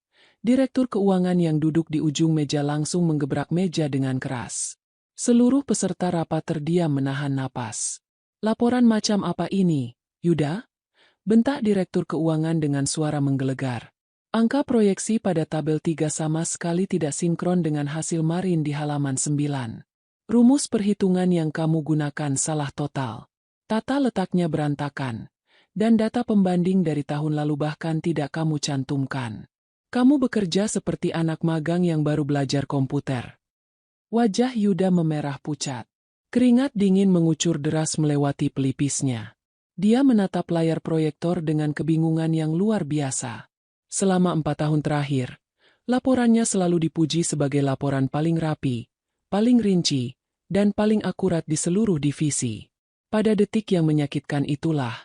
Direktur Keuangan yang duduk di ujung meja langsung menggebrak meja dengan keras. Seluruh peserta rapat terdiam menahan napas. Laporan macam apa ini, Yuda? Bentak Direktur Keuangan dengan suara menggelegar. Angka proyeksi pada tabel 3 sama sekali tidak sinkron dengan hasil marin di halaman 9. Rumus perhitungan yang kamu gunakan salah total. Tata letaknya berantakan. Dan data pembanding dari tahun lalu bahkan tidak kamu cantumkan. Kamu bekerja seperti anak magang yang baru belajar komputer. Wajah Yuda memerah pucat. Keringat dingin mengucur deras melewati pelipisnya. Dia menatap layar proyektor dengan kebingungan yang luar biasa. Selama 4 tahun terakhir, laporannya selalu dipuji sebagai laporan paling rapi, paling rinci, dan paling akurat di seluruh divisi. Pada detik yang menyakitkan itulah,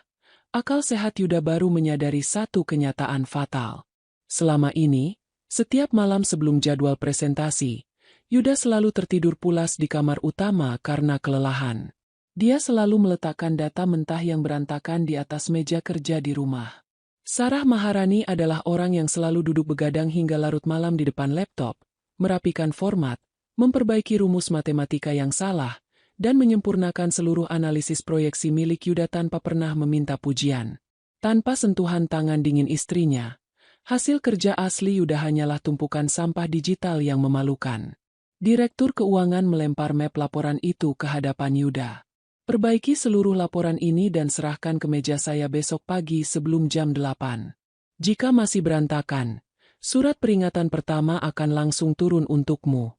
akal sehat Yuda baru menyadari satu kenyataan fatal. Selama ini, setiap malam sebelum jadwal presentasi, Yuda selalu tertidur pulas di kamar utama karena kelelahan. Dia selalu meletakkan data mentah yang berantakan di atas meja kerja di rumah. Sarah Maharani adalah orang yang selalu duduk begadang hingga larut malam di depan laptop, merapikan format, memperbaiki rumus matematika yang salah, dan menyempurnakan seluruh analisis proyeksi milik Yuda tanpa pernah meminta pujian. Tanpa sentuhan tangan dingin istrinya, hasil kerja asli Yuda hanyalah tumpukan sampah digital yang memalukan. Direktur Keuangan melempar map laporan itu ke hadapan Yuda. Perbaiki seluruh laporan ini dan serahkan ke meja saya besok pagi sebelum jam 8. Jika masih berantakan, surat peringatan pertama akan langsung turun untukmu.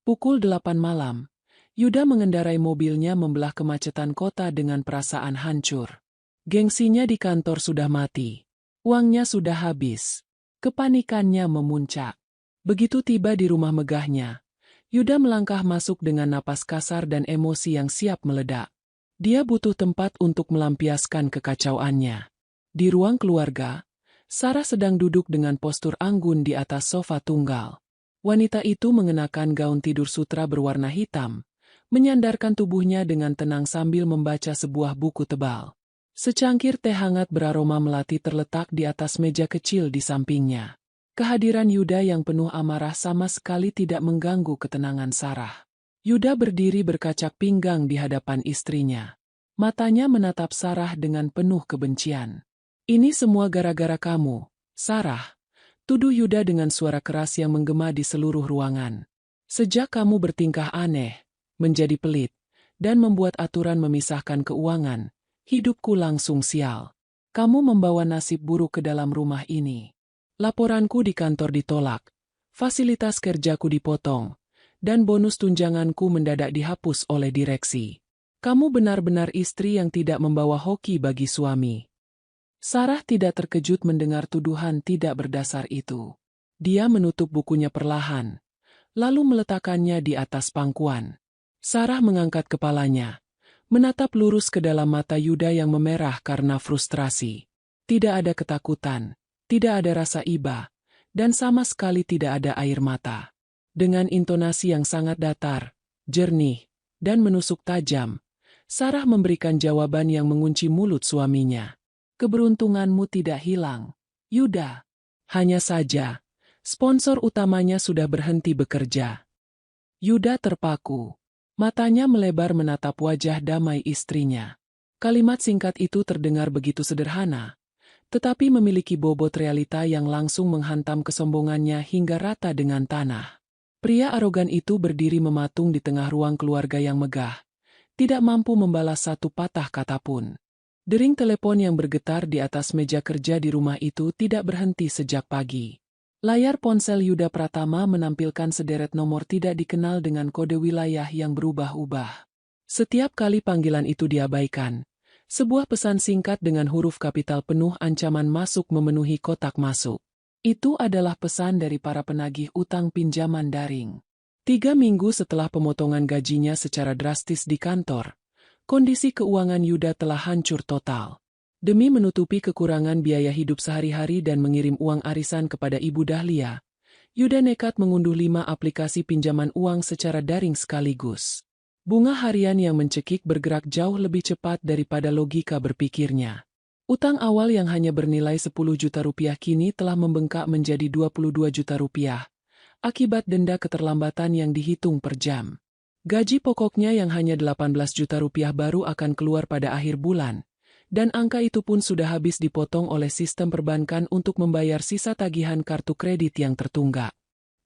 Pukul 8 malam, Yuda mengendarai mobilnya membelah kemacetan kota dengan perasaan hancur. Gengsinya di kantor sudah mati. Uangnya sudah habis. Kepanikannya memuncak. Begitu tiba di rumah megahnya, Yuda melangkah masuk dengan napas kasar dan emosi yang siap meledak. Dia butuh tempat untuk melampiaskan kekacauannya. Di ruang keluarga, Sarah sedang duduk dengan postur anggun di atas sofa tunggal. Wanita itu mengenakan gaun tidur sutra berwarna hitam, menyandarkan tubuhnya dengan tenang sambil membaca sebuah buku tebal. Secangkir teh hangat beraroma melati terletak di atas meja kecil di sampingnya. Kehadiran Yuda yang penuh amarah sama sekali tidak mengganggu ketenangan Sarah. Yuda berdiri berkacak pinggang di hadapan istrinya. Matanya menatap Sarah dengan penuh kebencian. Ini semua gara-gara kamu, Sarah. Tuduh Yuda dengan suara keras yang menggema di seluruh ruangan. Sejak kamu bertingkah aneh, menjadi pelit, dan membuat aturan memisahkan keuangan, hidupku langsung sial. Kamu membawa nasib buruk ke dalam rumah ini. Laporanku di kantor ditolak, fasilitas kerjaku dipotong, dan bonus tunjanganku mendadak dihapus oleh direksi. Kamu benar-benar istri yang tidak membawa hoki bagi suami. Sarah tidak terkejut mendengar tuduhan tidak berdasar itu. Dia menutup bukunya perlahan, lalu meletakkannya di atas pangkuan. Sarah mengangkat kepalanya, menatap lurus ke dalam mata Yuda yang memerah karena frustrasi. Tidak ada ketakutan, tidak ada rasa iba, dan sama sekali tidak ada air mata. Dengan intonasi yang sangat datar, jernih, dan menusuk tajam, Sarah memberikan jawaban yang mengunci mulut suaminya. Keberuntunganmu tidak hilang, Yuda. Hanya saja, Sponsor utamanya sudah berhenti bekerja. Yuda terpaku. Matanya melebar menatap wajah damai istrinya. Kalimat singkat itu terdengar begitu sederhana, tetapi memiliki bobot realita yang langsung menghantam kesombongannya hingga rata dengan tanah. Pria arogan itu berdiri mematung di tengah ruang keluarga yang megah, tidak mampu membalas satu patah kata pun. Dering telepon yang bergetar di atas meja kerja di rumah itu tidak berhenti sejak pagi. Layar ponsel Yuda Pratama menampilkan sederet nomor tidak dikenal dengan kode wilayah yang berubah-ubah. Setiap kali panggilan itu diabaikan, sebuah pesan singkat dengan huruf kapital penuh ancaman masuk memenuhi kotak masuk. Itu adalah pesan dari para penagih utang pinjaman daring. 3 minggu setelah pemotongan gajinya secara drastis di kantor, kondisi keuangan Yuda telah hancur total. Demi menutupi kekurangan biaya hidup sehari-hari dan mengirim uang arisan kepada Ibu Dahlia, Yuda nekat mengunduh 5 aplikasi pinjaman uang secara daring sekaligus. Bunga harian yang mencekik bergerak jauh lebih cepat daripada logika berpikirnya. Utang awal yang hanya bernilai 10 juta rupiah kini telah membengkak menjadi 22 juta rupiah, akibat denda keterlambatan yang dihitung per jam. Gaji pokoknya yang hanya 18 juta rupiah baru akan keluar pada akhir bulan, dan angka itu pun sudah habis dipotong oleh sistem perbankan untuk membayar sisa tagihan kartu kredit yang tertunggak.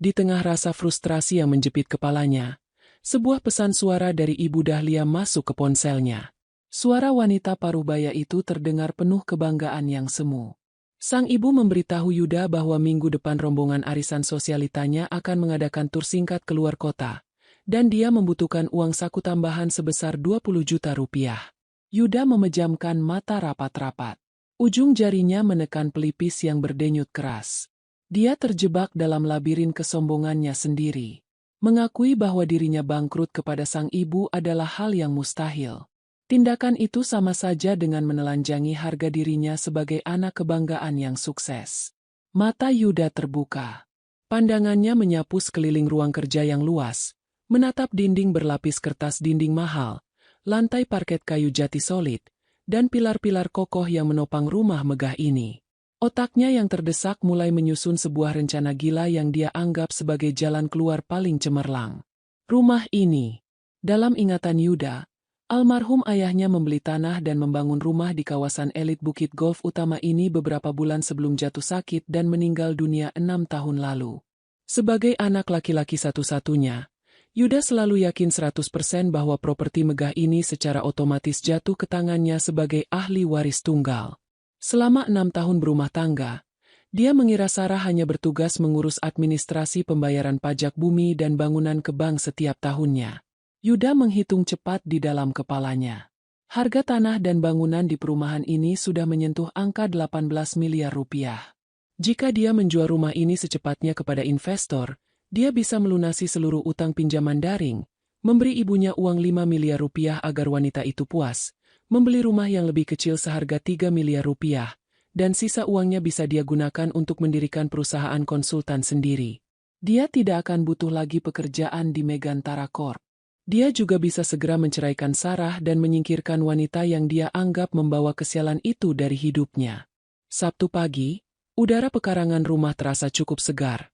Di tengah rasa frustrasi yang menjepit kepalanya, sebuah pesan suara dari Ibu Dahlia masuk ke ponselnya. Suara wanita parubaya itu terdengar penuh kebanggaan yang semu. Sang ibu memberitahu Yuda bahwa minggu depan rombongan arisan sosialitanya akan mengadakan tur singkat keluar kota, dan dia membutuhkan uang saku tambahan sebesar 20 juta rupiah. Yuda memejamkan mata rapat-rapat. Ujung jarinya menekan pelipis yang berdenyut keras. Dia terjebak dalam labirin kesombongannya sendiri. Mengakui bahwa dirinya bangkrut kepada sang ibu adalah hal yang mustahil. Tindakan itu sama saja dengan menelanjangi harga dirinya sebagai anak kebanggaan yang sukses. Mata Yuda terbuka. Pandangannya menyapu sekeliling ruang kerja yang luas, menatap dinding berlapis kertas dinding mahal, lantai parket kayu jati solid, dan pilar-pilar kokoh yang menopang rumah megah ini. Otaknya yang terdesak mulai menyusun sebuah rencana gila yang dia anggap sebagai jalan keluar paling cemerlang. Rumah ini. Dalam ingatan Yuda, almarhum ayahnya membeli tanah dan membangun rumah di kawasan elit Bukit Golf Utama ini beberapa bulan sebelum jatuh sakit dan meninggal dunia 6 tahun lalu. Sebagai anak laki-laki satu-satunya, Yuda selalu yakin 100% bahwa properti megah ini secara otomatis jatuh ke tangannya sebagai ahli waris tunggal. Selama 6 tahun berumah tangga, dia mengira Sarah hanya bertugas mengurus administrasi pembayaran pajak bumi dan bangunan ke bank setiap tahunnya. Yuda menghitung cepat di dalam kepalanya. Harga tanah dan bangunan di perumahan ini sudah menyentuh angka 18 miliar rupiah. Jika dia menjual rumah ini secepatnya kepada investor, dia bisa melunasi seluruh utang pinjaman daring, memberi ibunya uang 5 miliar rupiah agar wanita itu puas, membeli rumah yang lebih kecil seharga 3 miliar rupiah, dan sisa uangnya bisa dia gunakan untuk mendirikan perusahaan konsultan sendiri. Dia tidak akan butuh lagi pekerjaan di Megantara Corp. Dia juga bisa segera menceraikan Sarah dan menyingkirkan wanita yang dia anggap membawa kesialan itu dari hidupnya. Sabtu pagi, udara pekarangan rumah terasa cukup segar.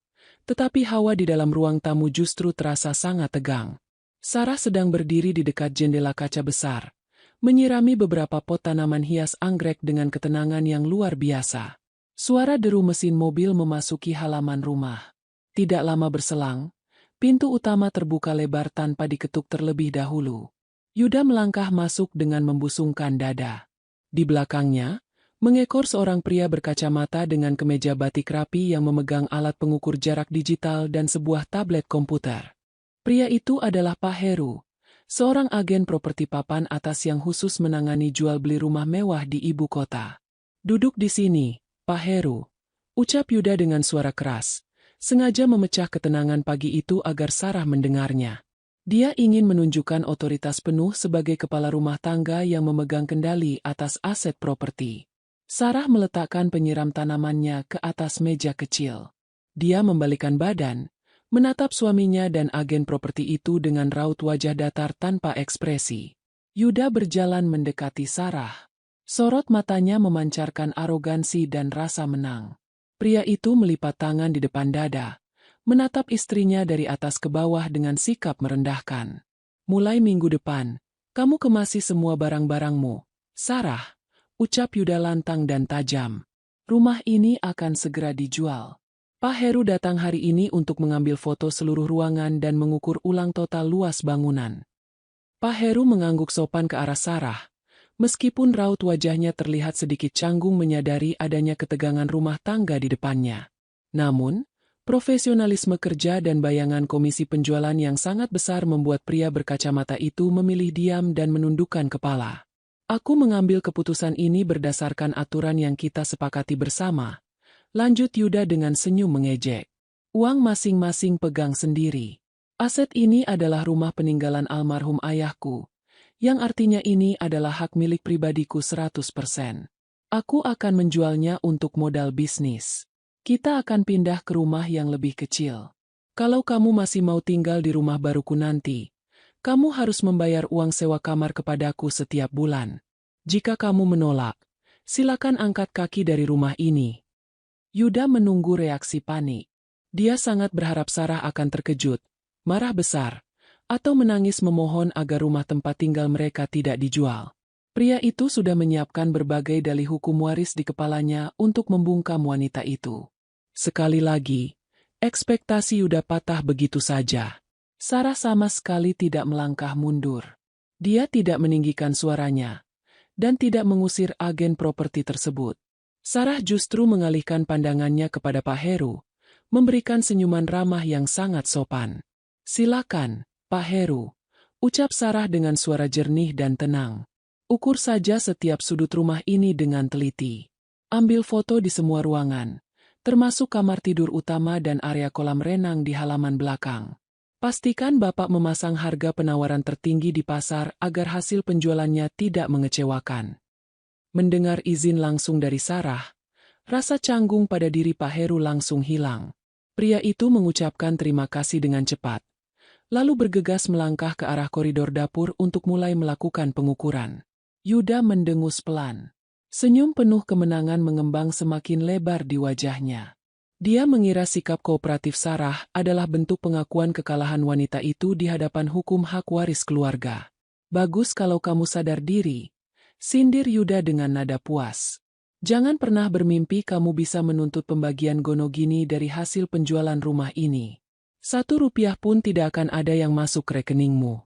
Tetapi hawa di dalam ruang tamu justru terasa sangat tegang. Sarah sedang berdiri di dekat jendela kaca besar, menyirami beberapa pot tanaman hias anggrek dengan ketenangan yang luar biasa. Suara deru mesin mobil memasuki halaman rumah. Tidak lama berselang, pintu utama terbuka lebar tanpa diketuk terlebih dahulu. Yuda melangkah masuk dengan membusungkan dada. Di belakangnya, mengekor seorang pria berkacamata dengan kemeja batik rapi yang memegang alat pengukur jarak digital dan sebuah tablet komputer. Pria itu adalah Pak Heru, seorang agen properti papan atas yang khusus menangani jual beli rumah mewah di ibu kota. Duduk di sini, Pak Heru, ucap Yuda dengan suara keras, sengaja memecah ketenangan pagi itu agar Sarah mendengarnya. Dia ingin menunjukkan otoritas penuh sebagai kepala rumah tangga yang memegang kendali atas aset properti. Sarah meletakkan penyiram tanamannya ke atas meja kecil. Dia membalikkan badan, menatap suaminya dan agen properti itu dengan raut wajah datar tanpa ekspresi. Yuda berjalan mendekati Sarah. Sorot matanya memancarkan arogansi dan rasa menang. Pria itu melipat tangan di depan dada, menatap istrinya dari atas ke bawah dengan sikap merendahkan. Mulai minggu depan, kamu kemasi semua barang-barangmu, Sarah, ucap Yuda lantang dan tajam. Rumah ini akan segera dijual. Pak Heru datang hari ini untuk mengambil foto seluruh ruangan dan mengukur ulang total luas bangunan. Pak Heru mengangguk sopan ke arah Sarah. Meskipun raut wajahnya terlihat sedikit canggung menyadari adanya ketegangan rumah tangga di depannya. Namun, profesionalisme kerja dan bayangan komisi penjualan yang sangat besar membuat pria berkacamata itu memilih diam dan menundukkan kepala. Aku mengambil keputusan ini berdasarkan aturan yang kita sepakati bersama. Lanjut Yuda dengan senyum mengejek. Uang masing-masing pegang sendiri. Aset ini adalah rumah peninggalan almarhum ayahku. Yang artinya ini adalah hak milik pribadiku 100%. Aku akan menjualnya untuk modal bisnis. Kita akan pindah ke rumah yang lebih kecil. Kalau kamu masih mau tinggal di rumah baruku nanti, kamu harus membayar uang sewa kamar kepadaku setiap bulan. Jika kamu menolak, silakan angkat kaki dari rumah ini. Yuda menunggu reaksi panik. Dia sangat berharap Sarah akan terkejut, marah besar, atau menangis memohon agar rumah tempat tinggal mereka tidak dijual. Pria itu sudah menyiapkan berbagai dalih hukum waris di kepalanya untuk membungkam wanita itu. Sekali lagi, ekspektasi Yuda patah begitu saja. Sarah sama sekali tidak melangkah mundur. Dia tidak meninggikan suaranya, dan tidak mengusir agen properti tersebut. Sarah justru mengalihkan pandangannya kepada Pak Heru, memberikan senyuman ramah yang sangat sopan. Silakan, Pak Heru, ucap Sarah dengan suara jernih dan tenang. Ukur saja setiap sudut rumah ini dengan teliti. Ambil foto di semua ruangan, termasuk kamar tidur utama dan area kolam renang di halaman belakang. Pastikan Bapak memasang harga penawaran tertinggi di pasar agar hasil penjualannya tidak mengecewakan. Mendengar izin langsung dari Sarah, rasa canggung pada diri Pak Heru langsung hilang. Pria itu mengucapkan terima kasih dengan cepat. Lalu bergegas melangkah ke arah koridor dapur untuk mulai melakukan pengukuran. Yuda mendengus pelan. Senyum penuh kemenangan mengembang semakin lebar di wajahnya. Dia mengira sikap kooperatif Sarah adalah bentuk pengakuan kekalahan wanita itu di hadapan hukum hak waris keluarga. Bagus kalau kamu sadar diri, sindir Yuda dengan nada puas. Jangan pernah bermimpi kamu bisa menuntut pembagian gonogini dari hasil penjualan rumah ini. Rp1 pun tidak akan ada yang masuk rekeningmu.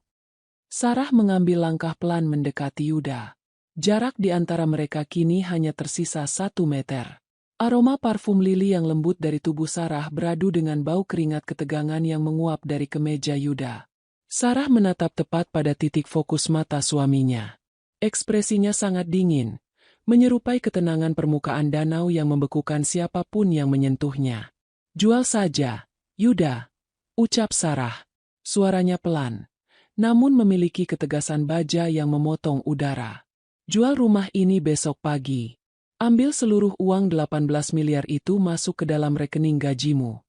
Sarah mengambil langkah pelan mendekati Yuda. Jarak di antara mereka kini hanya tersisa 1 meter. Aroma parfum lili yang lembut dari tubuh Sarah beradu dengan bau keringat ketegangan yang menguap dari kemeja Yuda. Sarah menatap tepat pada titik fokus mata suaminya. Ekspresinya sangat dingin, menyerupai ketenangan permukaan danau yang membekukan siapapun yang menyentuhnya. Jual saja, Yuda, ucap Sarah. Suaranya pelan, namun memiliki ketegasan baja yang memotong udara. Jual rumah ini besok pagi. Ambil seluruh uang 18 miliar itu masuk ke dalam rekening gajimu.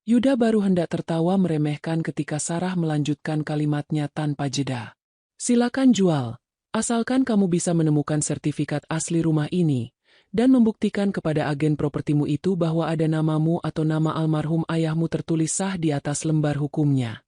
Yuda baru hendak tertawa meremehkan ketika Sarah melanjutkan kalimatnya tanpa jeda. Silakan jual, asalkan kamu bisa menemukan sertifikat asli rumah ini, dan membuktikan kepada agen propertimu itu bahwa ada namamu atau nama almarhum ayahmu tertulis sah di atas lembar hukumnya.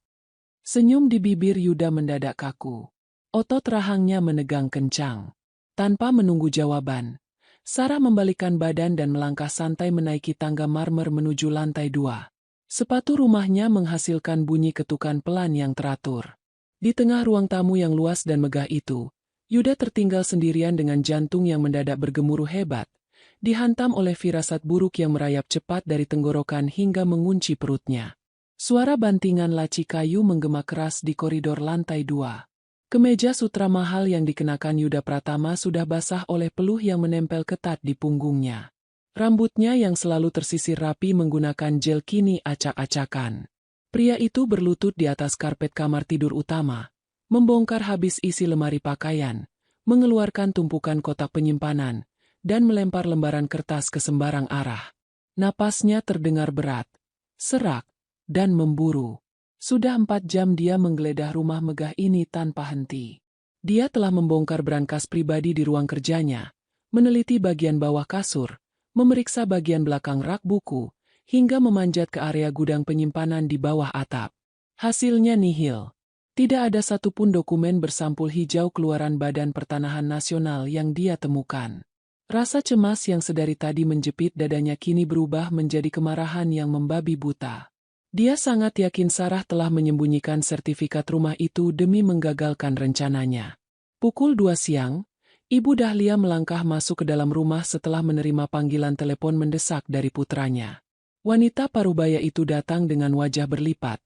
Senyum di bibir Yuda mendadak kaku. Otot rahangnya menegang kencang. Tanpa menunggu jawaban, Sarah membalikkan badan dan melangkah santai menaiki tangga marmer menuju lantai 2. Sepatu rumahnya menghasilkan bunyi ketukan pelan yang teratur. Di tengah ruang tamu yang luas dan megah itu, Yuda tertinggal sendirian dengan jantung yang mendadak bergemuruh hebat, dihantam oleh firasat buruk yang merayap cepat dari tenggorokan hingga mengunci perutnya. Suara bantingan laci kayu menggema keras di koridor lantai 2. Kemeja sutra mahal yang dikenakan Yuda Pratama sudah basah oleh peluh yang menempel ketat di punggungnya. Rambutnya yang selalu tersisir rapi menggunakan gel kini acak-acakan. Pria itu berlutut di atas karpet kamar tidur utama, membongkar habis isi lemari pakaian, mengeluarkan tumpukan kotak penyimpanan, dan melempar lembaran kertas ke sembarang arah. Napasnya terdengar berat, serak, dan memburu. Sudah 4 jam dia menggeledah rumah megah ini tanpa henti. Dia telah membongkar berangkas pribadi di ruang kerjanya, meneliti bagian bawah kasur, memeriksa bagian belakang rak buku, hingga memanjat ke area gudang penyimpanan di bawah atap. Hasilnya nihil. Tidak ada satupun dokumen bersampul hijau keluaran Badan Pertanahan Nasional yang dia temukan. Rasa cemas yang sedari tadi menjepit dadanya kini berubah menjadi kemarahan yang membabi buta. Dia sangat yakin Sarah telah menyembunyikan sertifikat rumah itu demi menggagalkan rencananya. Pukul 2 siang, Ibu Dahlia melangkah masuk ke dalam rumah setelah menerima panggilan telepon mendesak dari putranya. Wanita parubaya itu datang dengan wajah berlipat,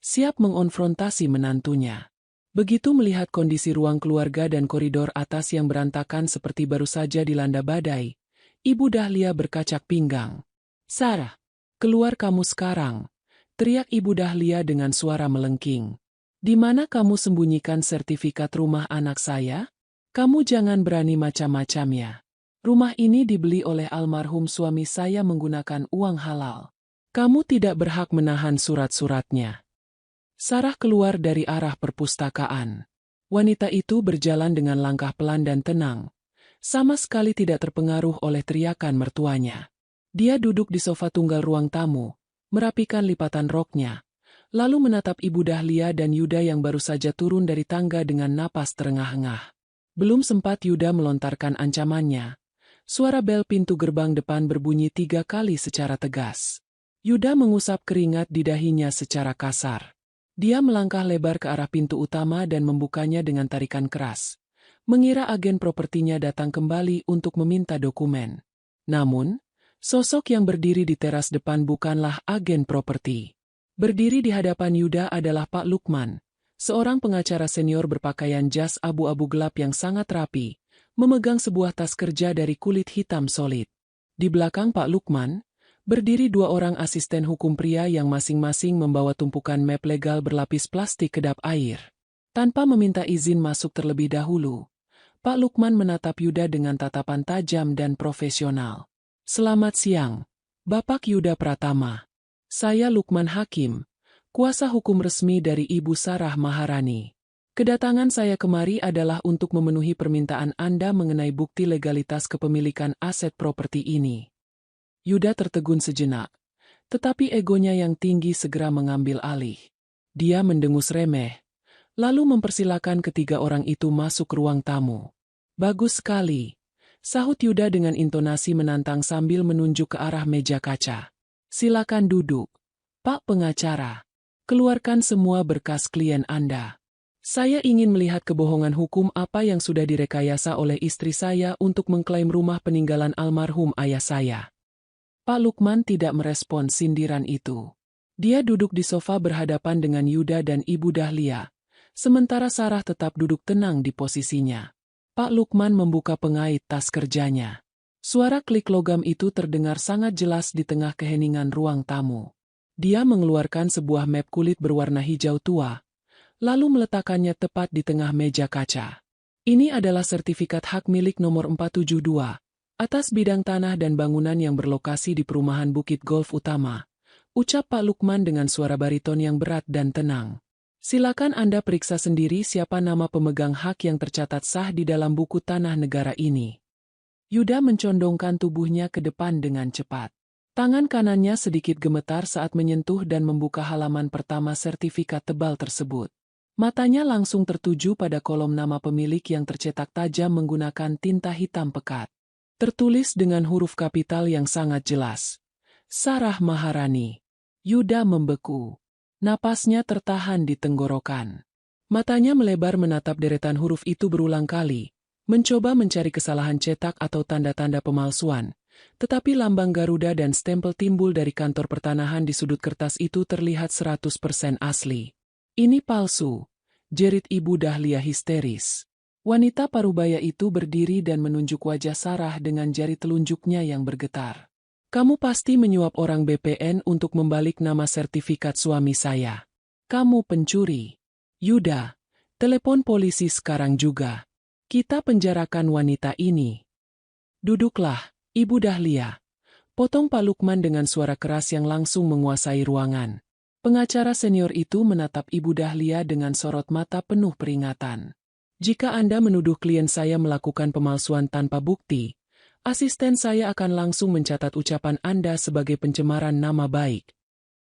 siap mengonfrontasi menantunya. Begitu melihat kondisi ruang keluarga dan koridor atas yang berantakan seperti baru saja dilanda badai, Ibu Dahlia berkacak pinggang. "Sarah, keluar kamu sekarang!" teriak Ibu Dahlia dengan suara melengking. "Di mana kamu sembunyikan sertifikat rumah anak saya? Kamu jangan berani macam-macam ya. Rumah ini dibeli oleh almarhum suami saya menggunakan uang halal. Kamu tidak berhak menahan surat-suratnya." Sarah keluar dari arah perpustakaan. Wanita itu berjalan dengan langkah pelan dan tenang, sama sekali tidak terpengaruh oleh teriakan mertuanya. Dia duduk di sofa tunggal ruang tamu, merapikan lipatan roknya, lalu menatap Ibu Dahlia dan Yuda yang baru saja turun dari tangga dengan napas terengah-engah. Belum sempat Yuda melontarkan ancamannya, suara bel pintu gerbang depan berbunyi 3 kali secara tegas. Yuda mengusap keringat di dahinya secara kasar. Dia melangkah lebar ke arah pintu utama dan membukanya dengan tarikan keras, mengira agen propertinya datang kembali untuk meminta dokumen. Namun, sosok yang berdiri di teras depan bukanlah agen properti. Berdiri di hadapan Yuda adalah Pak Lukman, seorang pengacara senior berpakaian jas abu-abu gelap yang sangat rapi, memegang sebuah tas kerja dari kulit hitam solid. Di belakang Pak Lukman, berdiri 2 orang asisten hukum pria yang masing-masing membawa tumpukan map legal berlapis plastik kedap air. Tanpa meminta izin masuk terlebih dahulu, Pak Lukman menatap Yuda dengan tatapan tajam dan profesional. "Selamat siang, Bapak Yuda Pratama. Saya Lukman Hakim, kuasa hukum resmi dari Ibu Sarah Maharani. Kedatangan saya kemari adalah untuk memenuhi permintaan Anda mengenai bukti legalitas kepemilikan aset properti ini." Yuda tertegun sejenak, tetapi egonya yang tinggi segera mengambil alih. Dia mendengus remeh, lalu mempersilakan ketiga orang itu masuk ke ruang tamu. "Bagus sekali," sahut Yuda dengan intonasi menantang sambil menunjuk ke arah meja kaca. "Silakan duduk, Pak Pengacara. Keluarkan semua berkas klien Anda. Saya ingin melihat kebohongan hukum apa yang sudah direkayasa oleh istri saya untuk mengklaim rumah peninggalan almarhum ayah saya." Pak Lukman tidak merespon sindiran itu. Dia duduk di sofa berhadapan dengan Yuda dan Ibu Dahlia, sementara Sarah tetap duduk tenang di posisinya. Pak Lukman membuka pengait tas kerjanya. Suara klik logam itu terdengar sangat jelas di tengah keheningan ruang tamu. Dia mengeluarkan sebuah map kulit berwarna hijau tua, lalu meletakkannya tepat di tengah meja kaca. "Ini adalah sertifikat hak milik nomor 472. Atas bidang tanah dan bangunan yang berlokasi di perumahan Bukit Golf Utama," ucap Pak Lukman dengan suara bariton yang berat dan tenang. "Silakan Anda periksa sendiri siapa nama pemegang hak yang tercatat sah di dalam buku tanah negara ini." Yuda mencondongkan tubuhnya ke depan dengan cepat. Tangan kanannya sedikit gemetar saat menyentuh dan membuka halaman pertama sertifikat tebal tersebut. Matanya langsung tertuju pada kolom nama pemilik yang tercetak tajam menggunakan tinta hitam pekat. Tertulis dengan huruf kapital yang sangat jelas, "Sarah Maharani." Yuda membeku. Napasnya tertahan di tenggorokan. Matanya melebar menatap deretan huruf itu berulang kali, mencoba mencari kesalahan cetak atau tanda-tanda pemalsuan, tetapi lambang Garuda dan stempel timbul dari kantor pertanahan di sudut kertas itu terlihat 100% asli. "Ini palsu," jerit Ibu Dahlia histeris. Wanita parubaya itu berdiri dan menunjuk wajah Sarah dengan jari telunjuknya yang bergetar. "Kamu pasti menyuap orang BPN untuk membalik nama sertifikat suami saya. Kamu pencuri. Yuda, telepon polisi sekarang juga. Kita penjarakan wanita ini." "Duduklah, Ibu Dahlia," potong Pak Lukman dengan suara keras yang langsung menguasai ruangan. Pengacara senior itu menatap Ibu Dahlia dengan sorot mata penuh peringatan. "Jika Anda menuduh klien saya melakukan pemalsuan tanpa bukti, Asisten saya akan langsung mencatat ucapan Anda sebagai pencemaran nama baik.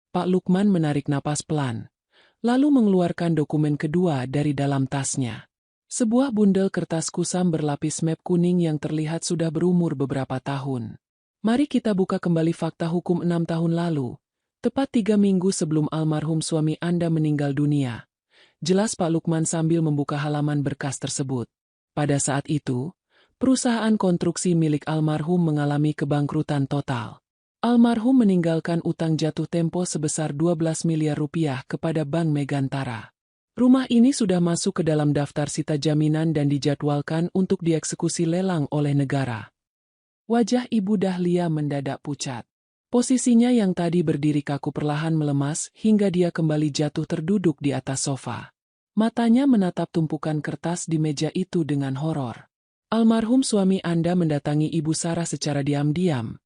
Pak Lukman menarik napas pelan, lalu mengeluarkan dokumen kedua dari dalam tasnya. Sebuah bundel kertas kusam berlapis map kuning yang terlihat sudah berumur beberapa tahun. Mari kita buka kembali fakta hukum 6 tahun lalu, tepat 3 minggu sebelum almarhum suami Anda meninggal dunia. Jelas Pak Lukman sambil membuka halaman berkas tersebut. Pada saat itu, perusahaan konstruksi milik almarhum mengalami kebangkrutan total. Almarhum meninggalkan utang jatuh tempo sebesar 12 miliar rupiah kepada Bank Megantara. Rumah ini sudah masuk ke dalam daftar sita jaminan dan dijadwalkan untuk dieksekusi lelang oleh negara. Wajah Ibu Dahlia mendadak pucat. Posisinya yang tadi berdiri kaku perlahan melemas hingga dia kembali jatuh terduduk di atas sofa. Matanya menatap tumpukan kertas di meja itu dengan horor. Almarhum suami Anda mendatangi Ibu Sarah secara diam-diam.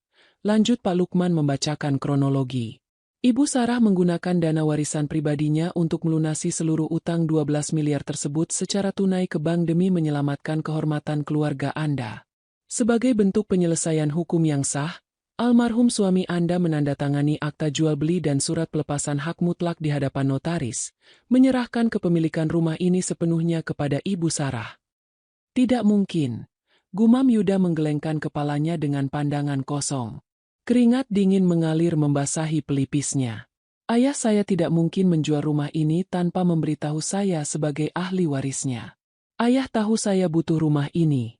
Lanjut Pak Lukman membacakan kronologi. Ibu Sarah menggunakan dana warisan pribadinya untuk melunasi seluruh utang 12 miliar tersebut secara tunai ke bank demi menyelamatkan kehormatan keluarga Anda. Sebagai bentuk penyelesaian hukum yang sah, almarhum suami Anda menandatangani akta jual beli dan surat pelepasan hak mutlak di hadapan notaris, menyerahkan kepemilikan rumah ini sepenuhnya kepada Ibu Sarah. Tidak mungkin. Gumam Yuda menggelengkan kepalanya dengan pandangan kosong. Keringat dingin mengalir membasahi pelipisnya. Ayah saya tidak mungkin menjual rumah ini tanpa memberitahu saya sebagai ahli warisnya. Ayah tahu saya butuh rumah ini.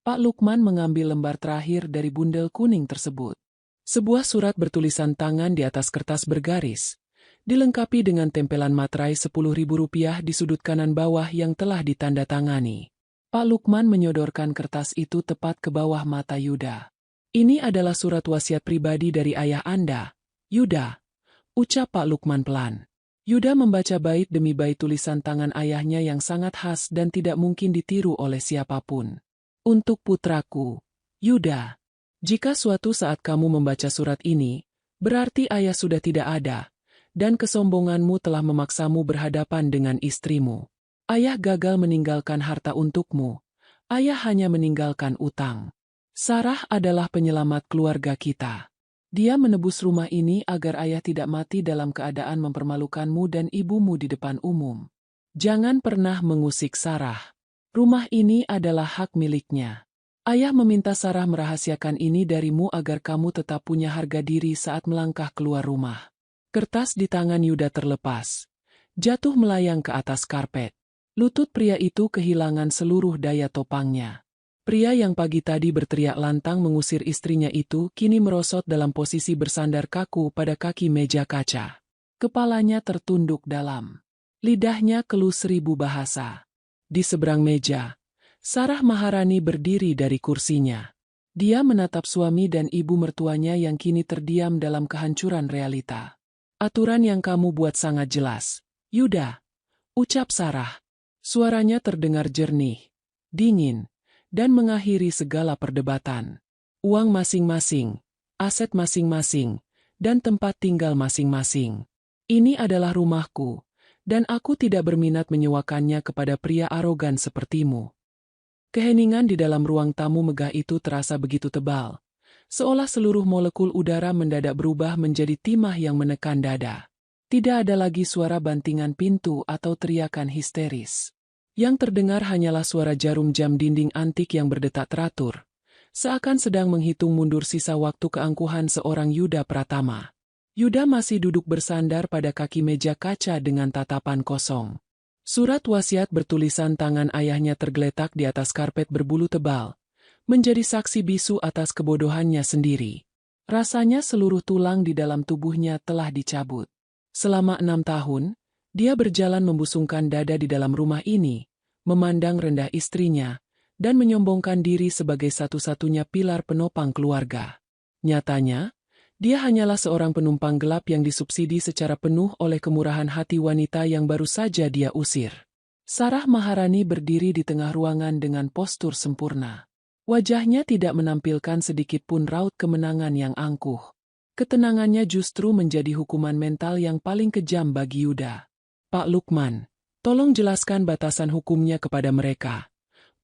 Pak Lukman mengambil lembar terakhir dari bundel kuning tersebut. Sebuah surat bertulisan tangan di atas kertas bergaris, dilengkapi dengan tempelan materai Rp10.000 di sudut kanan bawah yang telah ditandatangani. Pak Lukman menyodorkan kertas itu tepat ke bawah mata Yuda. Ini adalah surat wasiat pribadi dari ayah Anda, Yuda, ucap Pak Lukman pelan. Yuda membaca bait demi bait tulisan tangan ayahnya yang sangat khas dan tidak mungkin ditiru oleh siapapun. Untuk putraku, Yuda, jika suatu saat kamu membaca surat ini, berarti ayah sudah tidak ada, dan kesombonganmu telah memaksamu berhadapan dengan istrimu. Ayah gagal meninggalkan harta untukmu. Ayah hanya meninggalkan utang. Sarah adalah penyelamat keluarga kita. Dia menebus rumah ini agar ayah tidak mati dalam keadaan mempermalukanmu dan ibumu di depan umum. Jangan pernah mengusik Sarah. Rumah ini adalah hak miliknya. Ayah meminta Sarah merahasiakan ini darimu agar kamu tetap punya harga diri saat melangkah keluar rumah. Kertas di tangan Yuda terlepas, jatuh melayang ke atas karpet. Lutut pria itu kehilangan seluruh daya topangnya. Pria yang pagi tadi berteriak lantang mengusir istrinya itu kini merosot dalam posisi bersandar kaku pada kaki meja kaca. Kepalanya tertunduk dalam. Lidahnya keluh 1000 bahasa. Di seberang meja, Sarah Maharani berdiri dari kursinya. Dia menatap suami dan ibu mertuanya yang kini terdiam dalam kehancuran realita. Aturan yang kamu buat sangat jelas, Yuda, ucap Sarah. Suaranya terdengar jernih, dingin, dan mengakhiri segala perdebatan. Uang masing-masing, aset masing-masing, dan tempat tinggal masing-masing. Ini adalah rumahku, dan aku tidak berminat menyewakannya kepada pria arogan sepertimu. Keheningan di dalam ruang tamu megah itu terasa begitu tebal, seolah seluruh molekul udara mendadak berubah menjadi timah yang menekan dada. Tidak ada lagi suara bantingan pintu atau teriakan histeris. Yang terdengar hanyalah suara jarum jam dinding antik yang berdetak teratur, seakan sedang menghitung mundur sisa waktu keangkuhan seorang Yuda Pratama. Yuda masih duduk bersandar pada kaki meja kaca dengan tatapan kosong. Surat wasiat bertulisan tangan ayahnya tergeletak di atas karpet berbulu tebal, menjadi saksi bisu atas kebodohannya sendiri. Rasanya seluruh tulang di dalam tubuhnya telah dicabut. Selama 6 tahun, dia berjalan membusungkan dada di dalam rumah ini, memandang rendah istrinya, dan menyombongkan diri sebagai satu-satunya pilar penopang keluarga. Nyatanya, dia hanyalah seorang penumpang gelap yang disubsidi secara penuh oleh kemurahan hati wanita yang baru saja dia usir. Sarah Maharani berdiri di tengah ruangan dengan postur sempurna. Wajahnya tidak menampilkan sedikit pun raut kemenangan yang angkuh. Ketenangannya justru menjadi hukuman mental yang paling kejam bagi Yuda. Pak Lukman, tolong jelaskan batasan hukumnya kepada mereka,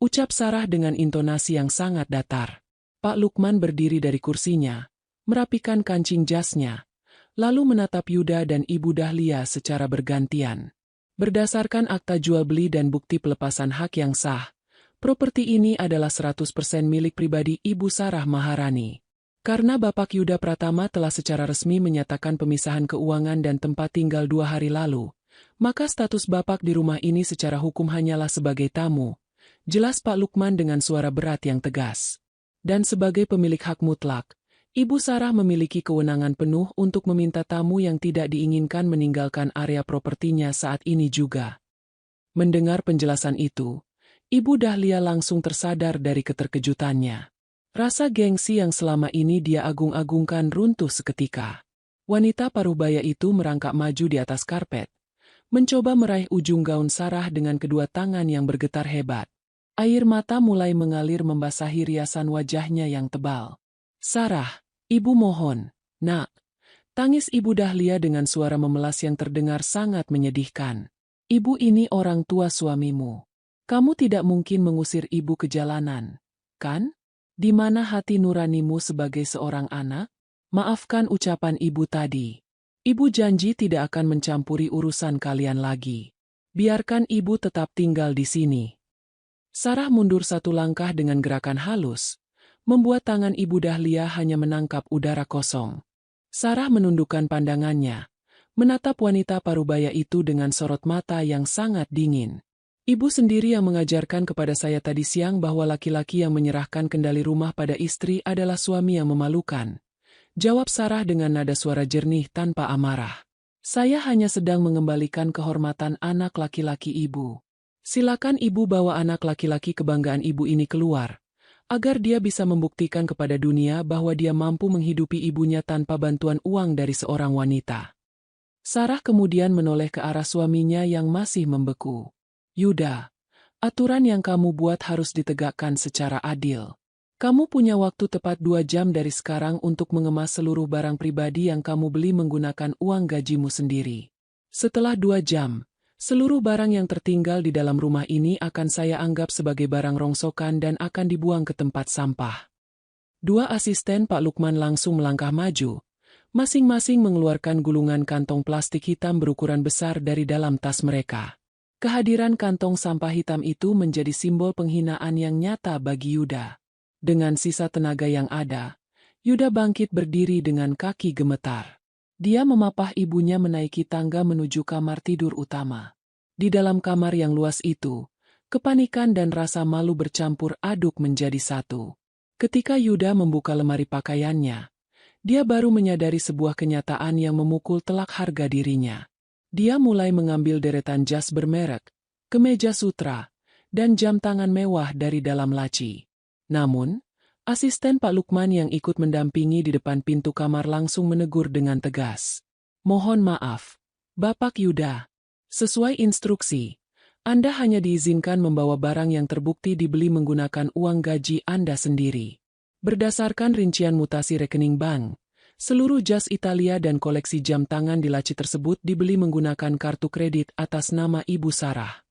ucap Sarah dengan intonasi yang sangat datar. Pak Lukman berdiri dari kursinya, merapikan kancing jasnya, lalu menatap Yuda dan Ibu Dahlia secara bergantian. Berdasarkan akta jual beli dan bukti pelepasan hak yang sah, properti ini adalah 100% milik pribadi Ibu Sarah Maharani. Karena Bapak Yuda Pratama telah secara resmi menyatakan pemisahan keuangan dan tempat tinggal 2 hari lalu, maka status Bapak di rumah ini secara hukum hanyalah sebagai tamu, jelas Pak Lukman dengan suara berat yang tegas. Dan sebagai pemilik hak mutlak, Ibu Sarah memiliki kewenangan penuh untuk meminta tamu yang tidak diinginkan meninggalkan area propertinya saat ini juga. Mendengar penjelasan itu, Ibu Dahlia langsung tersadar dari keterkejutannya. Rasa gengsi yang selama ini dia agung-agungkan runtuh seketika. Wanita paruh baya itu merangkak maju di atas karpet, mencoba meraih ujung gaun Sarah dengan kedua tangan yang bergetar hebat. Air mata mulai mengalir membasahi riasan wajahnya yang tebal. "Sarah, Ibu mohon, Nak." Tangis Ibu Dahlia dengan suara memelas yang terdengar sangat menyedihkan. "Ibu ini orang tua suamimu. Kamu tidak mungkin mengusir ibu ke jalanan, kan? Di mana hati nuranimu sebagai seorang anak? Maafkan ucapan ibu tadi. Ibu janji tidak akan mencampuri urusan kalian lagi. Biarkan ibu tetap tinggal di sini." Sarah mundur satu langkah dengan gerakan halus, membuat tangan Ibu Dahlia hanya menangkap udara kosong. Sarah menundukkan pandangannya, menatap wanita parubaya itu dengan sorot mata yang sangat dingin. "Ibu sendiri yang mengajarkan kepada saya tadi siang bahwa laki-laki yang menyerahkan kendali rumah pada istri adalah suami yang memalukan," jawab Sarah dengan nada suara jernih tanpa amarah. "Saya hanya sedang mengembalikan kehormatan anak laki-laki ibu. Silakan ibu bawa anak laki-laki kebanggaan ibu ini keluar, agar dia bisa membuktikan kepada dunia bahwa dia mampu menghidupi ibunya tanpa bantuan uang dari seorang wanita." Sarah kemudian menoleh ke arah suaminya yang masih membeku. "Yuda, aturan yang kamu buat harus ditegakkan secara adil. Kamu punya waktu tepat 2 jam dari sekarang untuk mengemas seluruh barang pribadi yang kamu beli menggunakan uang gajimu sendiri. Setelah 2 jam, seluruh barang yang tertinggal di dalam rumah ini akan saya anggap sebagai barang rongsokan dan akan dibuang ke tempat sampah." Dua asisten Pak Lukman langsung melangkah maju, masing-masing mengeluarkan gulungan kantong plastik hitam berukuran besar dari dalam tas mereka. Kehadiran kantong sampah hitam itu menjadi simbol penghinaan yang nyata bagi Yuda. Dengan sisa tenaga yang ada, Yuda bangkit berdiri dengan kaki gemetar. Dia memapah ibunya menaiki tangga menuju kamar tidur utama. Di dalam kamar yang luas itu, kepanikan dan rasa malu bercampur aduk menjadi satu. Ketika Yuda membuka lemari pakaiannya, dia baru menyadari sebuah kenyataan yang memukul telak harga dirinya. Dia mulai mengambil deretan jas bermerek, kemeja sutra, dan jam tangan mewah dari dalam laci. Namun, asisten Pak Lukman yang ikut mendampingi di depan pintu kamar langsung menegur dengan tegas. "Mohon maaf, Bapak Yuda. Sesuai instruksi, Anda hanya diizinkan membawa barang yang terbukti dibeli menggunakan uang gaji Anda sendiri. Berdasarkan rincian mutasi rekening bank, seluruh jas Italia dan koleksi jam tangan di laci tersebut dibeli menggunakan kartu kredit atas nama Ibu Sarah."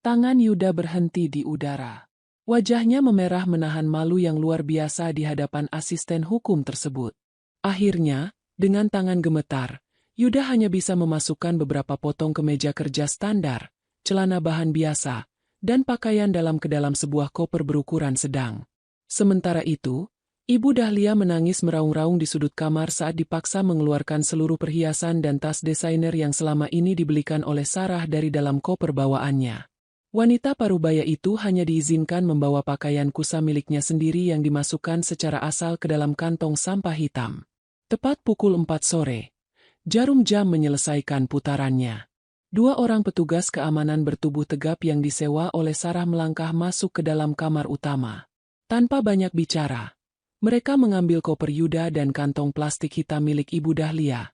Tangan Yuda berhenti di udara. Wajahnya memerah menahan malu yang luar biasa di hadapan asisten hukum tersebut. Akhirnya, dengan tangan gemetar, Yuda hanya bisa memasukkan beberapa potong kemeja kerja standar, celana bahan biasa, dan pakaian dalam ke dalam sebuah koper berukuran sedang. Sementara itu, Ibu Dahlia menangis meraung-raung di sudut kamar saat dipaksa mengeluarkan seluruh perhiasan dan tas desainer yang selama ini dibelikan oleh Sarah dari dalam koper bawaannya. Wanita parubaya itu hanya diizinkan membawa pakaian kusa miliknya sendiri yang dimasukkan secara asal ke dalam kantong sampah hitam. Tepat pukul 4 sore, jarum jam menyelesaikan putarannya. 2 orang petugas keamanan bertubuh tegap yang disewa oleh Sarah melangkah masuk ke dalam kamar utama. Tanpa banyak bicara, mereka mengambil koper Yuda dan kantong plastik hitam milik Ibu Dahlia,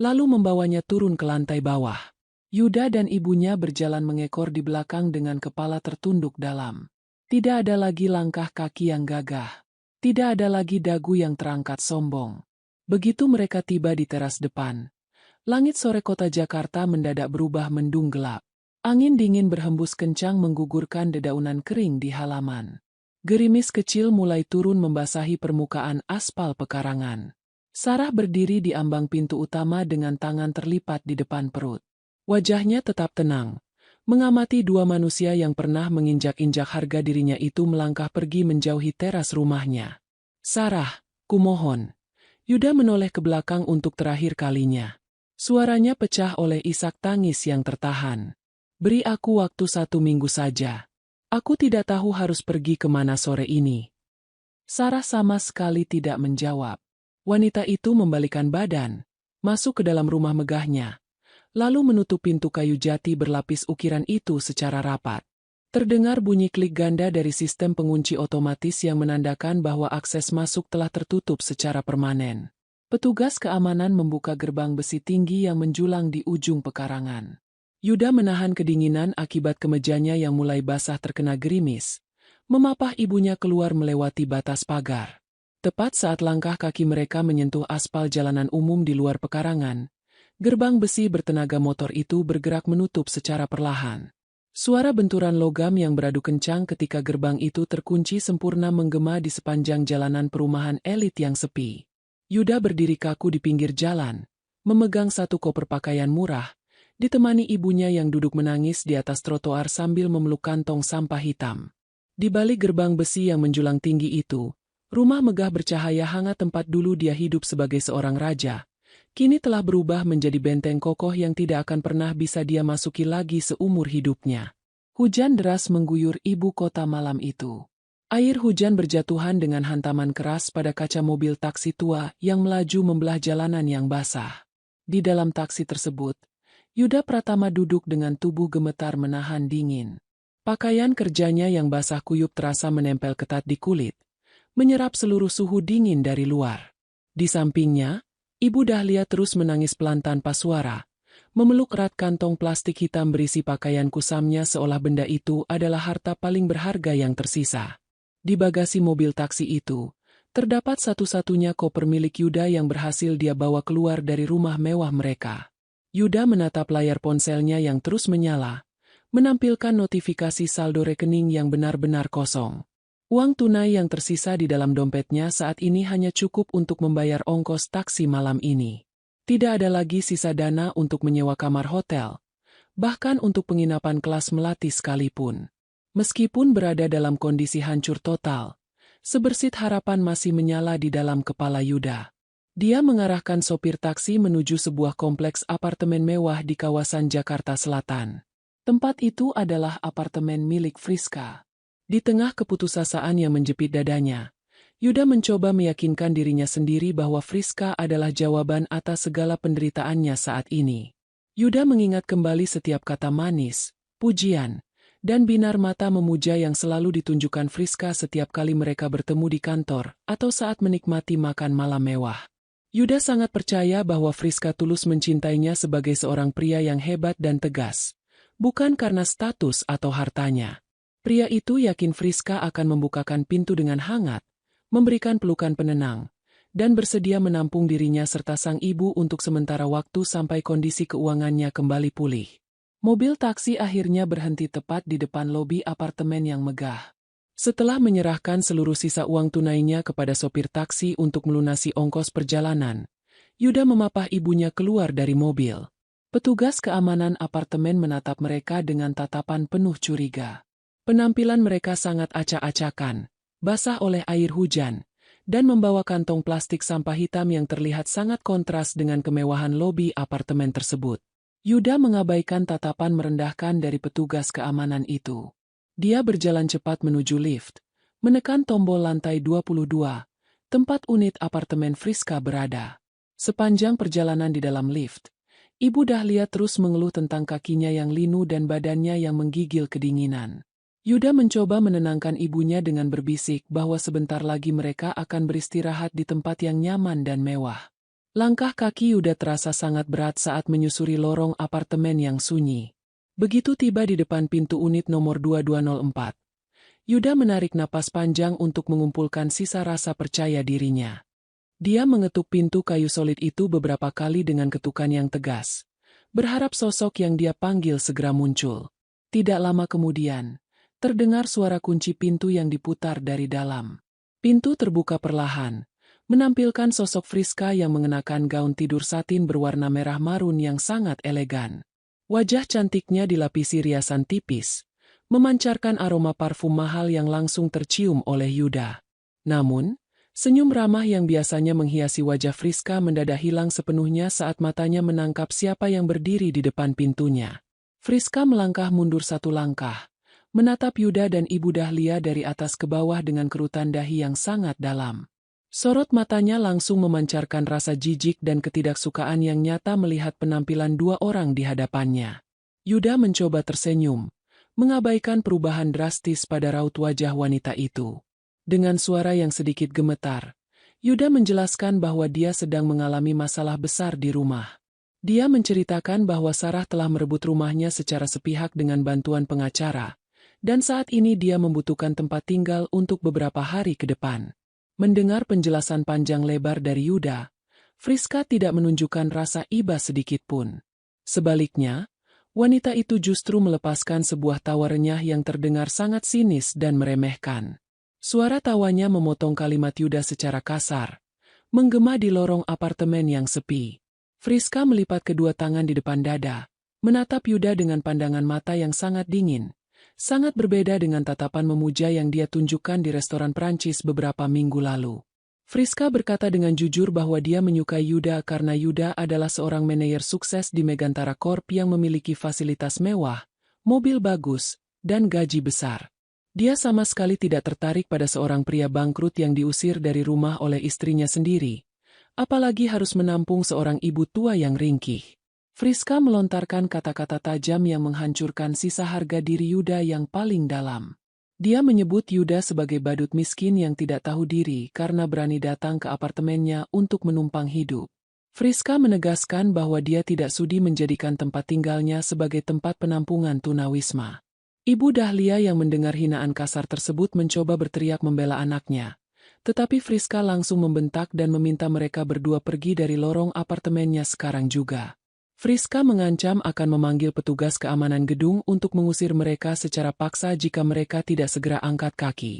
lalu membawanya turun ke lantai bawah. Yuda dan ibunya berjalan mengekor di belakang dengan kepala tertunduk dalam. Tidak ada lagi langkah kaki yang gagah. Tidak ada lagi dagu yang terangkat sombong. Begitu mereka tiba di teras depan, langit sore kota Jakarta mendadak berubah mendung gelap. Angin dingin berhembus kencang menggugurkan dedaunan kering di halaman. Gerimis kecil mulai turun membasahi permukaan aspal pekarangan. Sarah berdiri di ambang pintu utama dengan tangan terlipat di depan perut. Wajahnya tetap tenang, mengamati dua manusia yang pernah menginjak-injak harga dirinya itu melangkah pergi menjauhi teras rumahnya. "Sarah, kumohon." Yuda menoleh ke belakang untuk terakhir kalinya. Suaranya pecah oleh isak tangis yang tertahan. "Beri aku waktu 1 minggu saja. Aku tidak tahu harus pergi kemana sore ini." Sarah sama sekali tidak menjawab. Wanita itu membalikan badan, masuk ke dalam rumah megahnya, lalu menutup pintu kayu jati berlapis ukiran itu secara rapat. Terdengar bunyi klik ganda dari sistem pengunci otomatis yang menandakan bahwa akses masuk telah tertutup secara permanen. Petugas keamanan membuka gerbang besi tinggi yang menjulang di ujung pekarangan. Yuda menahan kedinginan akibat kemejanya yang mulai basah terkena gerimis, memapah ibunya keluar melewati batas pagar. Tepat saat langkah kaki mereka menyentuh aspal jalanan umum di luar pekarangan, gerbang besi bertenaga motor itu bergerak menutup secara perlahan. Suara benturan logam yang beradu kencang ketika gerbang itu terkunci sempurna menggema di sepanjang jalanan perumahan elit yang sepi. Yuda berdiri kaku di pinggir jalan, memegang satu koper pakaian murah, ditemani ibunya yang duduk menangis di atas trotoar sambil memeluk kantong sampah hitam. Di balik gerbang besi yang menjulang tinggi itu, rumah megah bercahaya hangat tempat dulu dia hidup sebagai seorang raja, kini telah berubah menjadi benteng kokoh yang tidak akan pernah bisa dia masuki lagi seumur hidupnya. Hujan deras mengguyur ibu kota malam itu. Air hujan berjatuhan dengan hantaman keras pada kaca mobil taksi tua yang melaju membelah jalanan yang basah. Di dalam taksi tersebut, Yuda Pratama duduk dengan tubuh gemetar menahan dingin. Pakaian kerjanya yang basah kuyup terasa menempel ketat di kulit, menyerap seluruh suhu dingin dari luar. Di sampingnya, Ibu Dahlia terus menangis pelan tanpa suara, memeluk erat kantong plastik hitam berisi pakaian kusamnya seolah benda itu adalah harta paling berharga yang tersisa. Di bagasi mobil taksi itu, terdapat satu-satunya koper milik Yuda yang berhasil dia bawa keluar dari rumah mewah mereka. Yuda menatap layar ponselnya yang terus menyala, menampilkan notifikasi saldo rekening yang benar-benar kosong. Uang tunai yang tersisa di dalam dompetnya saat ini hanya cukup untuk membayar ongkos taksi malam ini. Tidak ada lagi sisa dana untuk menyewa kamar hotel, bahkan untuk penginapan kelas melati sekalipun. Meskipun berada dalam kondisi hancur total, sebersit harapan masih menyala di dalam kepala Yuda. Dia mengarahkan sopir taksi menuju sebuah kompleks apartemen mewah di kawasan Jakarta Selatan. Tempat itu adalah apartemen milik Friska. Di tengah keputusasaan yang menjepit dadanya, Yuda mencoba meyakinkan dirinya sendiri bahwa Friska adalah jawaban atas segala penderitaannya saat ini. Yuda mengingat kembali setiap kata manis, pujian, dan binar mata memuja yang selalu ditunjukkan Friska setiap kali mereka bertemu di kantor atau saat menikmati makan malam mewah. Yuda sangat percaya bahwa Friska tulus mencintainya sebagai seorang pria yang hebat dan tegas, bukan karena status atau hartanya. Pria itu yakin Friska akan membukakan pintu dengan hangat, memberikan pelukan penenang, dan bersedia menampung dirinya serta sang ibu untuk sementara waktu sampai kondisi keuangannya kembali pulih. Mobil taksi akhirnya berhenti tepat di depan lobi apartemen yang megah. Setelah menyerahkan seluruh sisa uang tunainya kepada sopir taksi untuk melunasi ongkos perjalanan, Yuda memapah ibunya keluar dari mobil. Petugas keamanan apartemen menatap mereka dengan tatapan penuh curiga. Penampilan mereka sangat acak-acakan, basah oleh air hujan, dan membawa kantong plastik sampah hitam yang terlihat sangat kontras dengan kemewahan lobi apartemen tersebut. Yuda mengabaikan tatapan merendahkan dari petugas keamanan itu. Dia berjalan cepat menuju lift, menekan tombol lantai 22, tempat unit apartemen Friska berada. Sepanjang perjalanan di dalam lift, Ibu Dahlia terus mengeluh tentang kakinya yang linu dan badannya yang menggigil kedinginan. Yuda mencoba menenangkan ibunya dengan berbisik bahwa sebentar lagi mereka akan beristirahat di tempat yang nyaman dan mewah. Langkah kaki Yuda terasa sangat berat saat menyusuri lorong apartemen yang sunyi. Begitu tiba di depan pintu unit nomor 2204, Yuda menarik napas panjang untuk mengumpulkan sisa rasa percaya dirinya. Dia mengetuk pintu kayu solid itu beberapa kali dengan ketukan yang tegas, berharap sosok yang dia panggil segera muncul. Tidak lama kemudian, terdengar suara kunci pintu yang diputar dari dalam. Pintu terbuka perlahan, menampilkan sosok Friska yang mengenakan gaun tidur satin berwarna merah marun yang sangat elegan. Wajah cantiknya dilapisi riasan tipis, memancarkan aroma parfum mahal yang langsung tercium oleh Yuda. Namun, senyum ramah yang biasanya menghiasi wajah Friska mendadak hilang sepenuhnya saat matanya menangkap siapa yang berdiri di depan pintunya. Friska melangkah mundur satu langkah, menatap Yuda dan Ibu Dahlia dari atas ke bawah dengan kerutan dahi yang sangat dalam. Sorot matanya langsung memancarkan rasa jijik dan ketidaksukaan yang nyata melihat penampilan dua orang di hadapannya. Yuda mencoba tersenyum, mengabaikan perubahan drastis pada raut wajah wanita itu. Dengan suara yang sedikit gemetar, Yuda menjelaskan bahwa dia sedang mengalami masalah besar di rumah. Dia menceritakan bahwa Sarah telah merebut rumahnya secara sepihak dengan bantuan pengacara, dan saat ini dia membutuhkan tempat tinggal untuk beberapa hari ke depan. Mendengar penjelasan panjang lebar dari Yuda, Friska tidak menunjukkan rasa iba sedikit pun. Sebaliknya, wanita itu justru melepaskan sebuah tawa renyah yang terdengar sangat sinis dan meremehkan. Suara tawanya memotong kalimat Yuda secara kasar, menggema di lorong apartemen yang sepi. Friska melipat kedua tangan di depan dada, menatap Yuda dengan pandangan mata yang sangat dingin. Sangat berbeda dengan tatapan memuja yang dia tunjukkan di restoran Prancis beberapa minggu lalu. Friska berkata dengan jujur bahwa dia menyukai Yuda karena Yuda adalah seorang manajer sukses di Megantara Corp yang memiliki fasilitas mewah, mobil bagus, dan gaji besar. Dia sama sekali tidak tertarik pada seorang pria bangkrut yang diusir dari rumah oleh istrinya sendiri, apalagi harus menampung seorang ibu tua yang ringkih. Friska melontarkan kata-kata tajam yang menghancurkan sisa harga diri Yuda yang paling dalam. Dia menyebut Yuda sebagai badut miskin yang tidak tahu diri karena berani datang ke apartemennya untuk menumpang hidup. Friska menegaskan bahwa dia tidak sudi menjadikan tempat tinggalnya sebagai tempat penampungan tunawisma. Ibu Dahlia yang mendengar hinaan kasar tersebut mencoba berteriak membela anaknya, tetapi Friska langsung membentak dan meminta mereka berdua pergi dari lorong apartemennya sekarang juga. Friska mengancam akan memanggil petugas keamanan gedung untuk mengusir mereka secara paksa jika mereka tidak segera angkat kaki.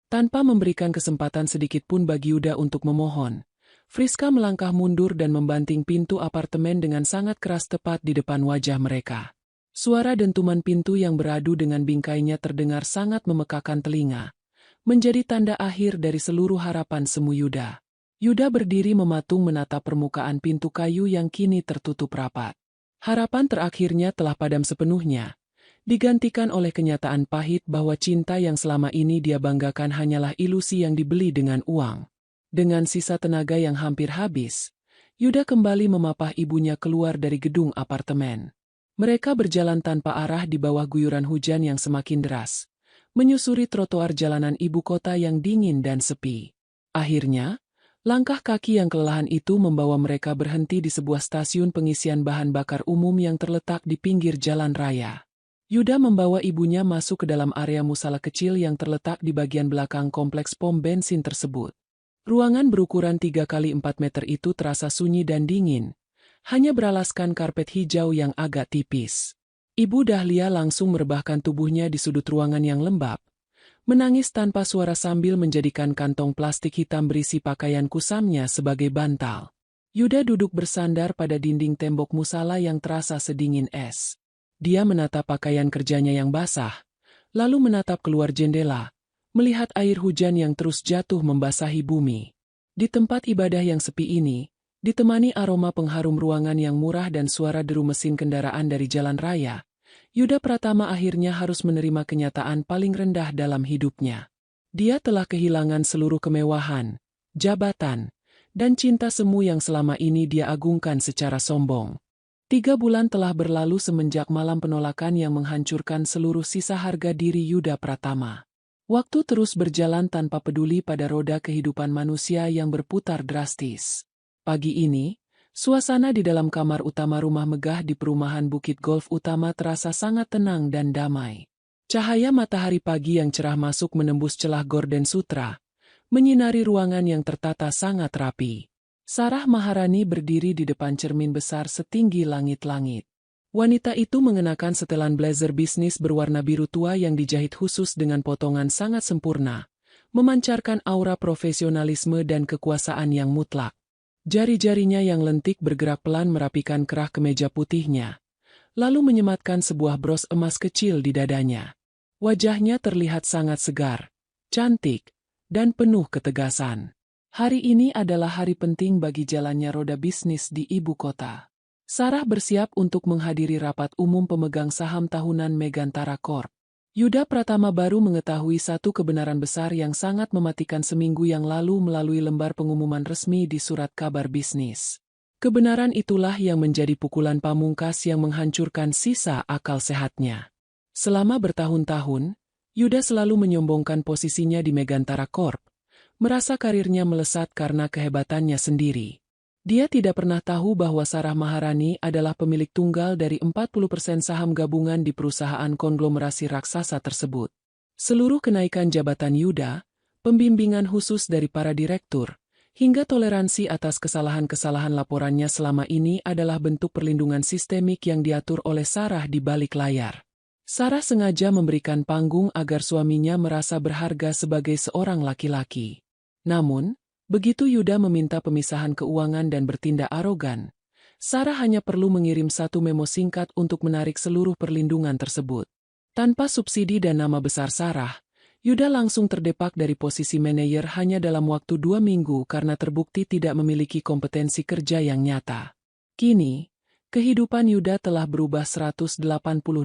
Tanpa memberikan kesempatan sedikit pun bagi Yuda untuk memohon, Friska melangkah mundur dan membanting pintu apartemen dengan sangat keras tepat di depan wajah mereka. Suara dentuman pintu yang beradu dengan bingkainya terdengar sangat memekakan telinga, menjadi tanda akhir dari seluruh harapan semu Yuda. Yuda berdiri mematung menatap permukaan pintu kayu yang kini tertutup rapat. Harapan terakhirnya telah padam sepenuhnya, digantikan oleh kenyataan pahit bahwa cinta yang selama ini dia banggakan hanyalah ilusi yang dibeli dengan uang. Dengan sisa tenaga yang hampir habis, Yuda kembali memapah ibunya keluar dari gedung apartemen. Mereka berjalan tanpa arah di bawah guyuran hujan yang semakin deras, menyusuri trotoar jalanan ibu kota yang dingin dan sepi. Akhirnya, langkah kaki yang kelelahan itu membawa mereka berhenti di sebuah stasiun pengisian bahan bakar umum yang terletak di pinggir jalan raya. Yuda membawa ibunya masuk ke dalam area musala kecil yang terletak di bagian belakang kompleks pom bensin tersebut. Ruangan berukuran 3 kali 4 meter itu terasa sunyi dan dingin, hanya beralaskan karpet hijau yang agak tipis. Ibu Dahlia langsung merebahkan tubuhnya di sudut ruangan yang lembab, menangis tanpa suara sambil menjadikan kantong plastik hitam berisi pakaian kusamnya sebagai bantal. Yuda duduk bersandar pada dinding tembok musala yang terasa sedingin es. Dia menatap pakaian kerjanya yang basah, lalu menatap keluar jendela, melihat air hujan yang terus jatuh membasahi bumi. Di tempat ibadah yang sepi ini, ditemani aroma pengharum ruangan yang murah dan suara deru mesin kendaraan dari jalan raya, Yuda Pratama akhirnya harus menerima kenyataan paling rendah dalam hidupnya. Dia telah kehilangan seluruh kemewahan, jabatan, dan cinta semu yang selama ini dia agungkan secara sombong. 3 bulan telah berlalu semenjak malam penolakan yang menghancurkan seluruh sisa harga diri Yuda Pratama. Waktu terus berjalan tanpa peduli pada roda kehidupan manusia yang berputar drastis. Pagi ini, suasana di dalam kamar utama rumah megah di perumahan Bukit Golf Utama terasa sangat tenang dan damai. Cahaya matahari pagi yang cerah masuk menembus celah gorden sutra, menyinari ruangan yang tertata sangat rapi. Sarah Maharani berdiri di depan cermin besar setinggi langit-langit. Wanita itu mengenakan setelan blazer bisnis berwarna biru tua yang dijahit khusus dengan potongan sangat sempurna, memancarkan aura profesionalisme dan kekuasaan yang mutlak. Jari-jarinya yang lentik bergerak pelan merapikan kerah kemeja putihnya, lalu menyematkan sebuah bros emas kecil di dadanya. Wajahnya terlihat sangat segar, cantik, dan penuh ketegasan. Hari ini adalah hari penting bagi jalannya roda bisnis di ibu kota. Sarah bersiap untuk menghadiri rapat umum pemegang saham tahunan Megantara Corp. Yuda Pratama baru mengetahui satu kebenaran besar yang sangat mematikan seminggu yang lalu melalui lembar pengumuman resmi di surat kabar bisnis. Kebenaran itulah yang menjadi pukulan pamungkas yang menghancurkan sisa akal sehatnya. Selama bertahun-tahun, Yuda selalu menyombongkan posisinya di Megantara Corp, merasa karirnya melesat karena kehebatannya sendiri. Dia tidak pernah tahu bahwa Sarah Maharani adalah pemilik tunggal dari 40% saham gabungan di perusahaan konglomerasi raksasa tersebut. Seluruh kenaikan jabatan Yuda, pembimbingan khusus dari para direktur, hingga toleransi atas kesalahan-kesalahan laporannya selama ini adalah bentuk perlindungan sistemik yang diatur oleh Sarah di balik layar. Sarah sengaja memberikan panggung agar suaminya merasa berharga sebagai seorang laki-laki. Namun, begitu Yuda meminta pemisahan keuangan dan bertindak arogan, Sarah hanya perlu mengirim satu memo singkat untuk menarik seluruh perlindungan tersebut. Tanpa subsidi dan nama besar Sarah, Yuda langsung terdepak dari posisi manajer hanya dalam waktu 2 minggu karena terbukti tidak memiliki kompetensi kerja yang nyata. Kini, kehidupan Yuda telah berubah 180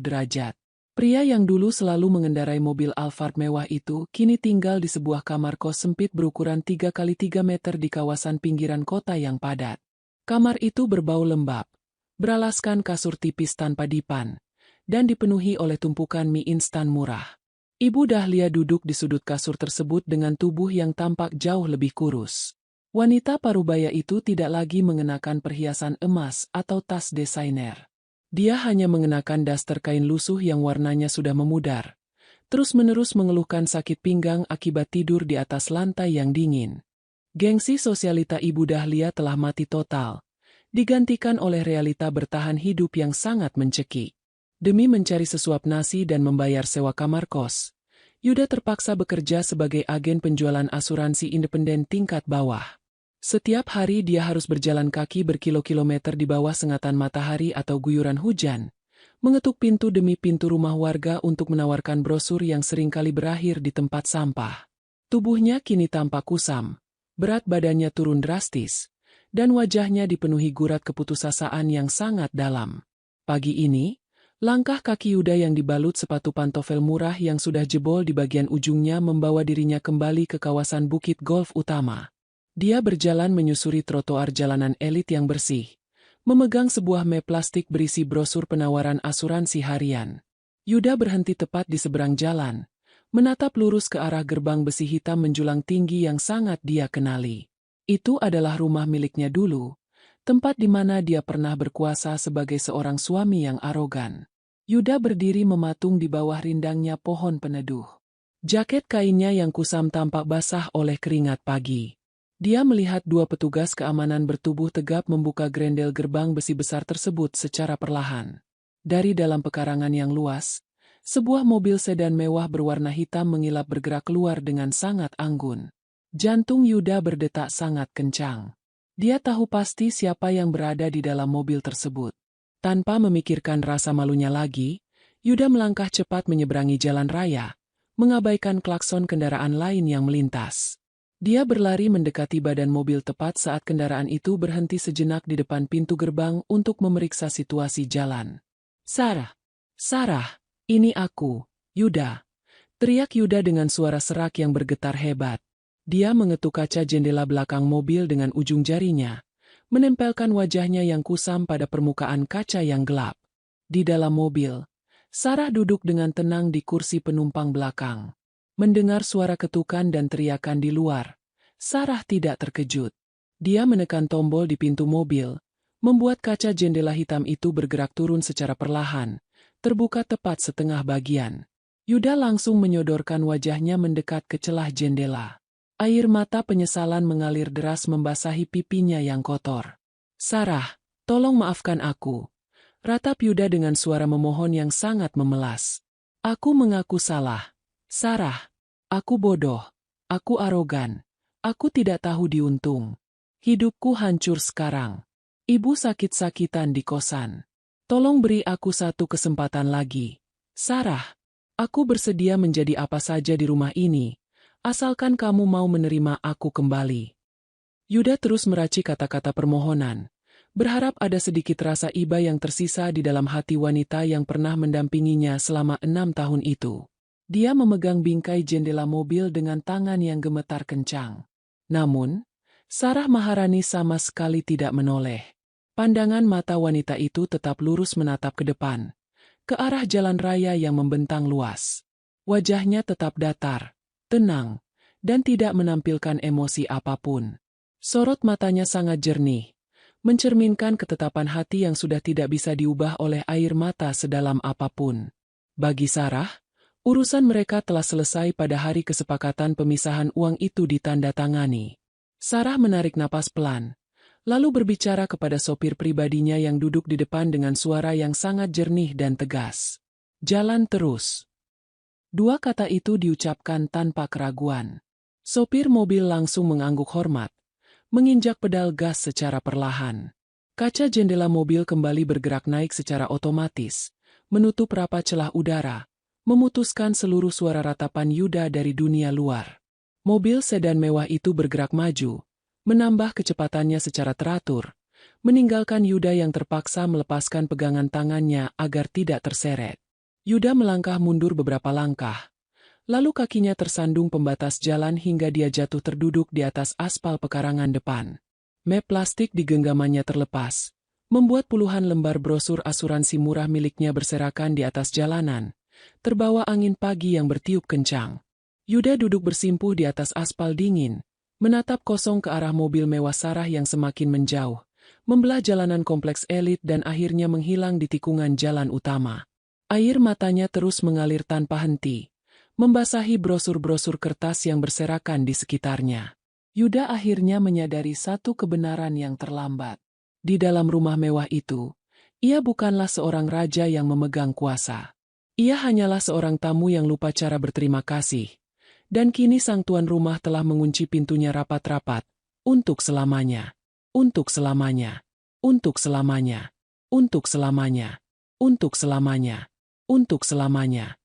derajat. Pria yang dulu selalu mengendarai mobil Alphard mewah itu kini tinggal di sebuah kamar kos sempit berukuran 3x3 meter di kawasan pinggiran kota yang padat. Kamar itu berbau lembab, beralaskan kasur tipis tanpa dipan, dan dipenuhi oleh tumpukan mie instan murah. Ibu Dahlia duduk di sudut kasur tersebut dengan tubuh yang tampak jauh lebih kurus. Wanita parubaya itu tidak lagi mengenakan perhiasan emas atau tas desainer. Dia hanya mengenakan daster kain lusuh yang warnanya sudah memudar, terus-menerus mengeluhkan sakit pinggang akibat tidur di atas lantai yang dingin. Gengsi sosialita Ibu Dahlia telah mati total, digantikan oleh realita bertahan hidup yang sangat mencekik. Demi mencari sesuap nasi dan membayar sewa kamar kos, Yuda terpaksa bekerja sebagai agen penjualan asuransi independen tingkat bawah. Setiap hari dia harus berjalan kaki berkilo-kilometer di bawah sengatan matahari atau guyuran hujan, mengetuk pintu demi pintu rumah warga untuk menawarkan brosur yang seringkali berakhir di tempat sampah. Tubuhnya kini tampak kusam, berat badannya turun drastis, dan wajahnya dipenuhi gurat keputusasaan yang sangat dalam. Pagi ini, langkah kaki Yuda yang dibalut sepatu pantofel murah yang sudah jebol di bagian ujungnya membawa dirinya kembali ke kawasan Bukit Golf Utama. Dia berjalan menyusuri trotoar jalanan elit yang bersih, memegang sebuah map plastik berisi brosur penawaran asuransi harian. Yuda berhenti tepat di seberang jalan, menatap lurus ke arah gerbang besi hitam menjulang tinggi yang sangat dia kenali. Itu adalah rumah miliknya dulu, tempat di mana dia pernah berkuasa sebagai seorang suami yang arogan. Yuda berdiri mematung di bawah rindangnya pohon peneduh. Jaket kainnya yang kusam tampak basah oleh keringat pagi. Dia melihat dua petugas keamanan bertubuh tegap membuka grendel gerbang besi besar tersebut secara perlahan. Dari dalam pekarangan yang luas, sebuah mobil sedan mewah berwarna hitam mengilap bergerak keluar dengan sangat anggun. Jantung Yuda berdetak sangat kencang. Dia tahu pasti siapa yang berada di dalam mobil tersebut. Tanpa memikirkan rasa malunya lagi, Yuda melangkah cepat menyeberangi jalan raya, mengabaikan klakson kendaraan lain yang melintas. Dia berlari mendekati badan mobil tepat saat kendaraan itu berhenti sejenak di depan pintu gerbang untuk memeriksa situasi jalan. Sarah, ini aku, Yuda. Teriak Yuda dengan suara serak yang bergetar hebat. Dia mengetuk kaca jendela belakang mobil dengan ujung jarinya, menempelkan wajahnya yang kusam pada permukaan kaca yang gelap. Di dalam mobil, Sarah duduk dengan tenang di kursi penumpang belakang. Mendengar suara ketukan dan teriakan di luar, Sarah tidak terkejut. Dia menekan tombol di pintu mobil, membuat kaca jendela hitam itu bergerak turun secara perlahan, terbuka tepat setengah bagian. Yuda langsung menyodorkan wajahnya mendekat ke celah jendela. Air mata penyesalan mengalir deras membasahi pipinya yang kotor. Sarah, tolong maafkan aku. ratap Yuda dengan suara memohon yang sangat memelas. Aku mengaku salah. Sarah, aku bodoh. Aku arogan. Aku tidak tahu diuntung. Hidupku hancur sekarang. Ibu sakit-sakitan di kosan. Tolong beri aku satu kesempatan lagi. Sarah, aku bersedia menjadi apa saja di rumah ini, asalkan kamu mau menerima aku kembali. Yuda terus meracik kata-kata permohonan, berharap ada sedikit rasa iba yang tersisa di dalam hati wanita yang pernah mendampinginya selama 6 tahun itu. Dia memegang bingkai jendela mobil dengan tangan yang gemetar kencang. Namun, Sarah Maharani sama sekali tidak menoleh. Pandangan mata wanita itu tetap lurus menatap ke depan, ke arah jalan raya yang membentang luas. Wajahnya tetap datar, tenang, dan tidak menampilkan emosi apapun. Sorot matanya sangat jernih, mencerminkan ketetapan hati yang sudah tidak bisa diubah oleh air mata sedalam apapun. Bagi Sarah, urusan mereka telah selesai pada hari kesepakatan pemisahan uang itu ditandatangani. Sarah menarik napas pelan, lalu berbicara kepada sopir pribadinya yang duduk di depan dengan suara yang sangat jernih dan tegas. Jalan terus. Dua kata itu diucapkan tanpa keraguan. Sopir mobil langsung mengangguk hormat, menginjak pedal gas secara perlahan. Kaca jendela mobil kembali bergerak naik secara otomatis, menutup rapat celah udara, memutuskan seluruh suara ratapan Yuda dari dunia luar. Mobil sedan mewah itu bergerak maju, menambah kecepatannya secara teratur, meninggalkan Yuda yang terpaksa melepaskan pegangan tangannya agar tidak terseret. Yuda melangkah mundur beberapa langkah, lalu kakinya tersandung pembatas jalan hingga dia jatuh terduduk di atas aspal pekarangan depan. Map plastik di genggamannya terlepas, membuat puluhan lembar brosur asuransi murah miliknya berserakan di atas jalanan, terbawa angin pagi yang bertiup kencang. Yuda duduk bersimpuh di atas aspal dingin, menatap kosong ke arah mobil mewah Sarah yang semakin menjauh, membelah jalanan kompleks elit dan akhirnya menghilang di tikungan jalan utama. Air matanya terus mengalir tanpa henti, membasahi brosur-brosur kertas yang berserakan di sekitarnya. Yuda akhirnya menyadari satu kebenaran yang terlambat. Di dalam rumah mewah itu, ia bukanlah seorang raja yang memegang kuasa. Ia hanyalah seorang tamu yang lupa cara berterima kasih. Dan kini sang tuan rumah telah mengunci pintunya rapat-rapat, untuk selamanya, untuk selamanya, untuk selamanya, untuk selamanya, untuk selamanya, untuk selamanya.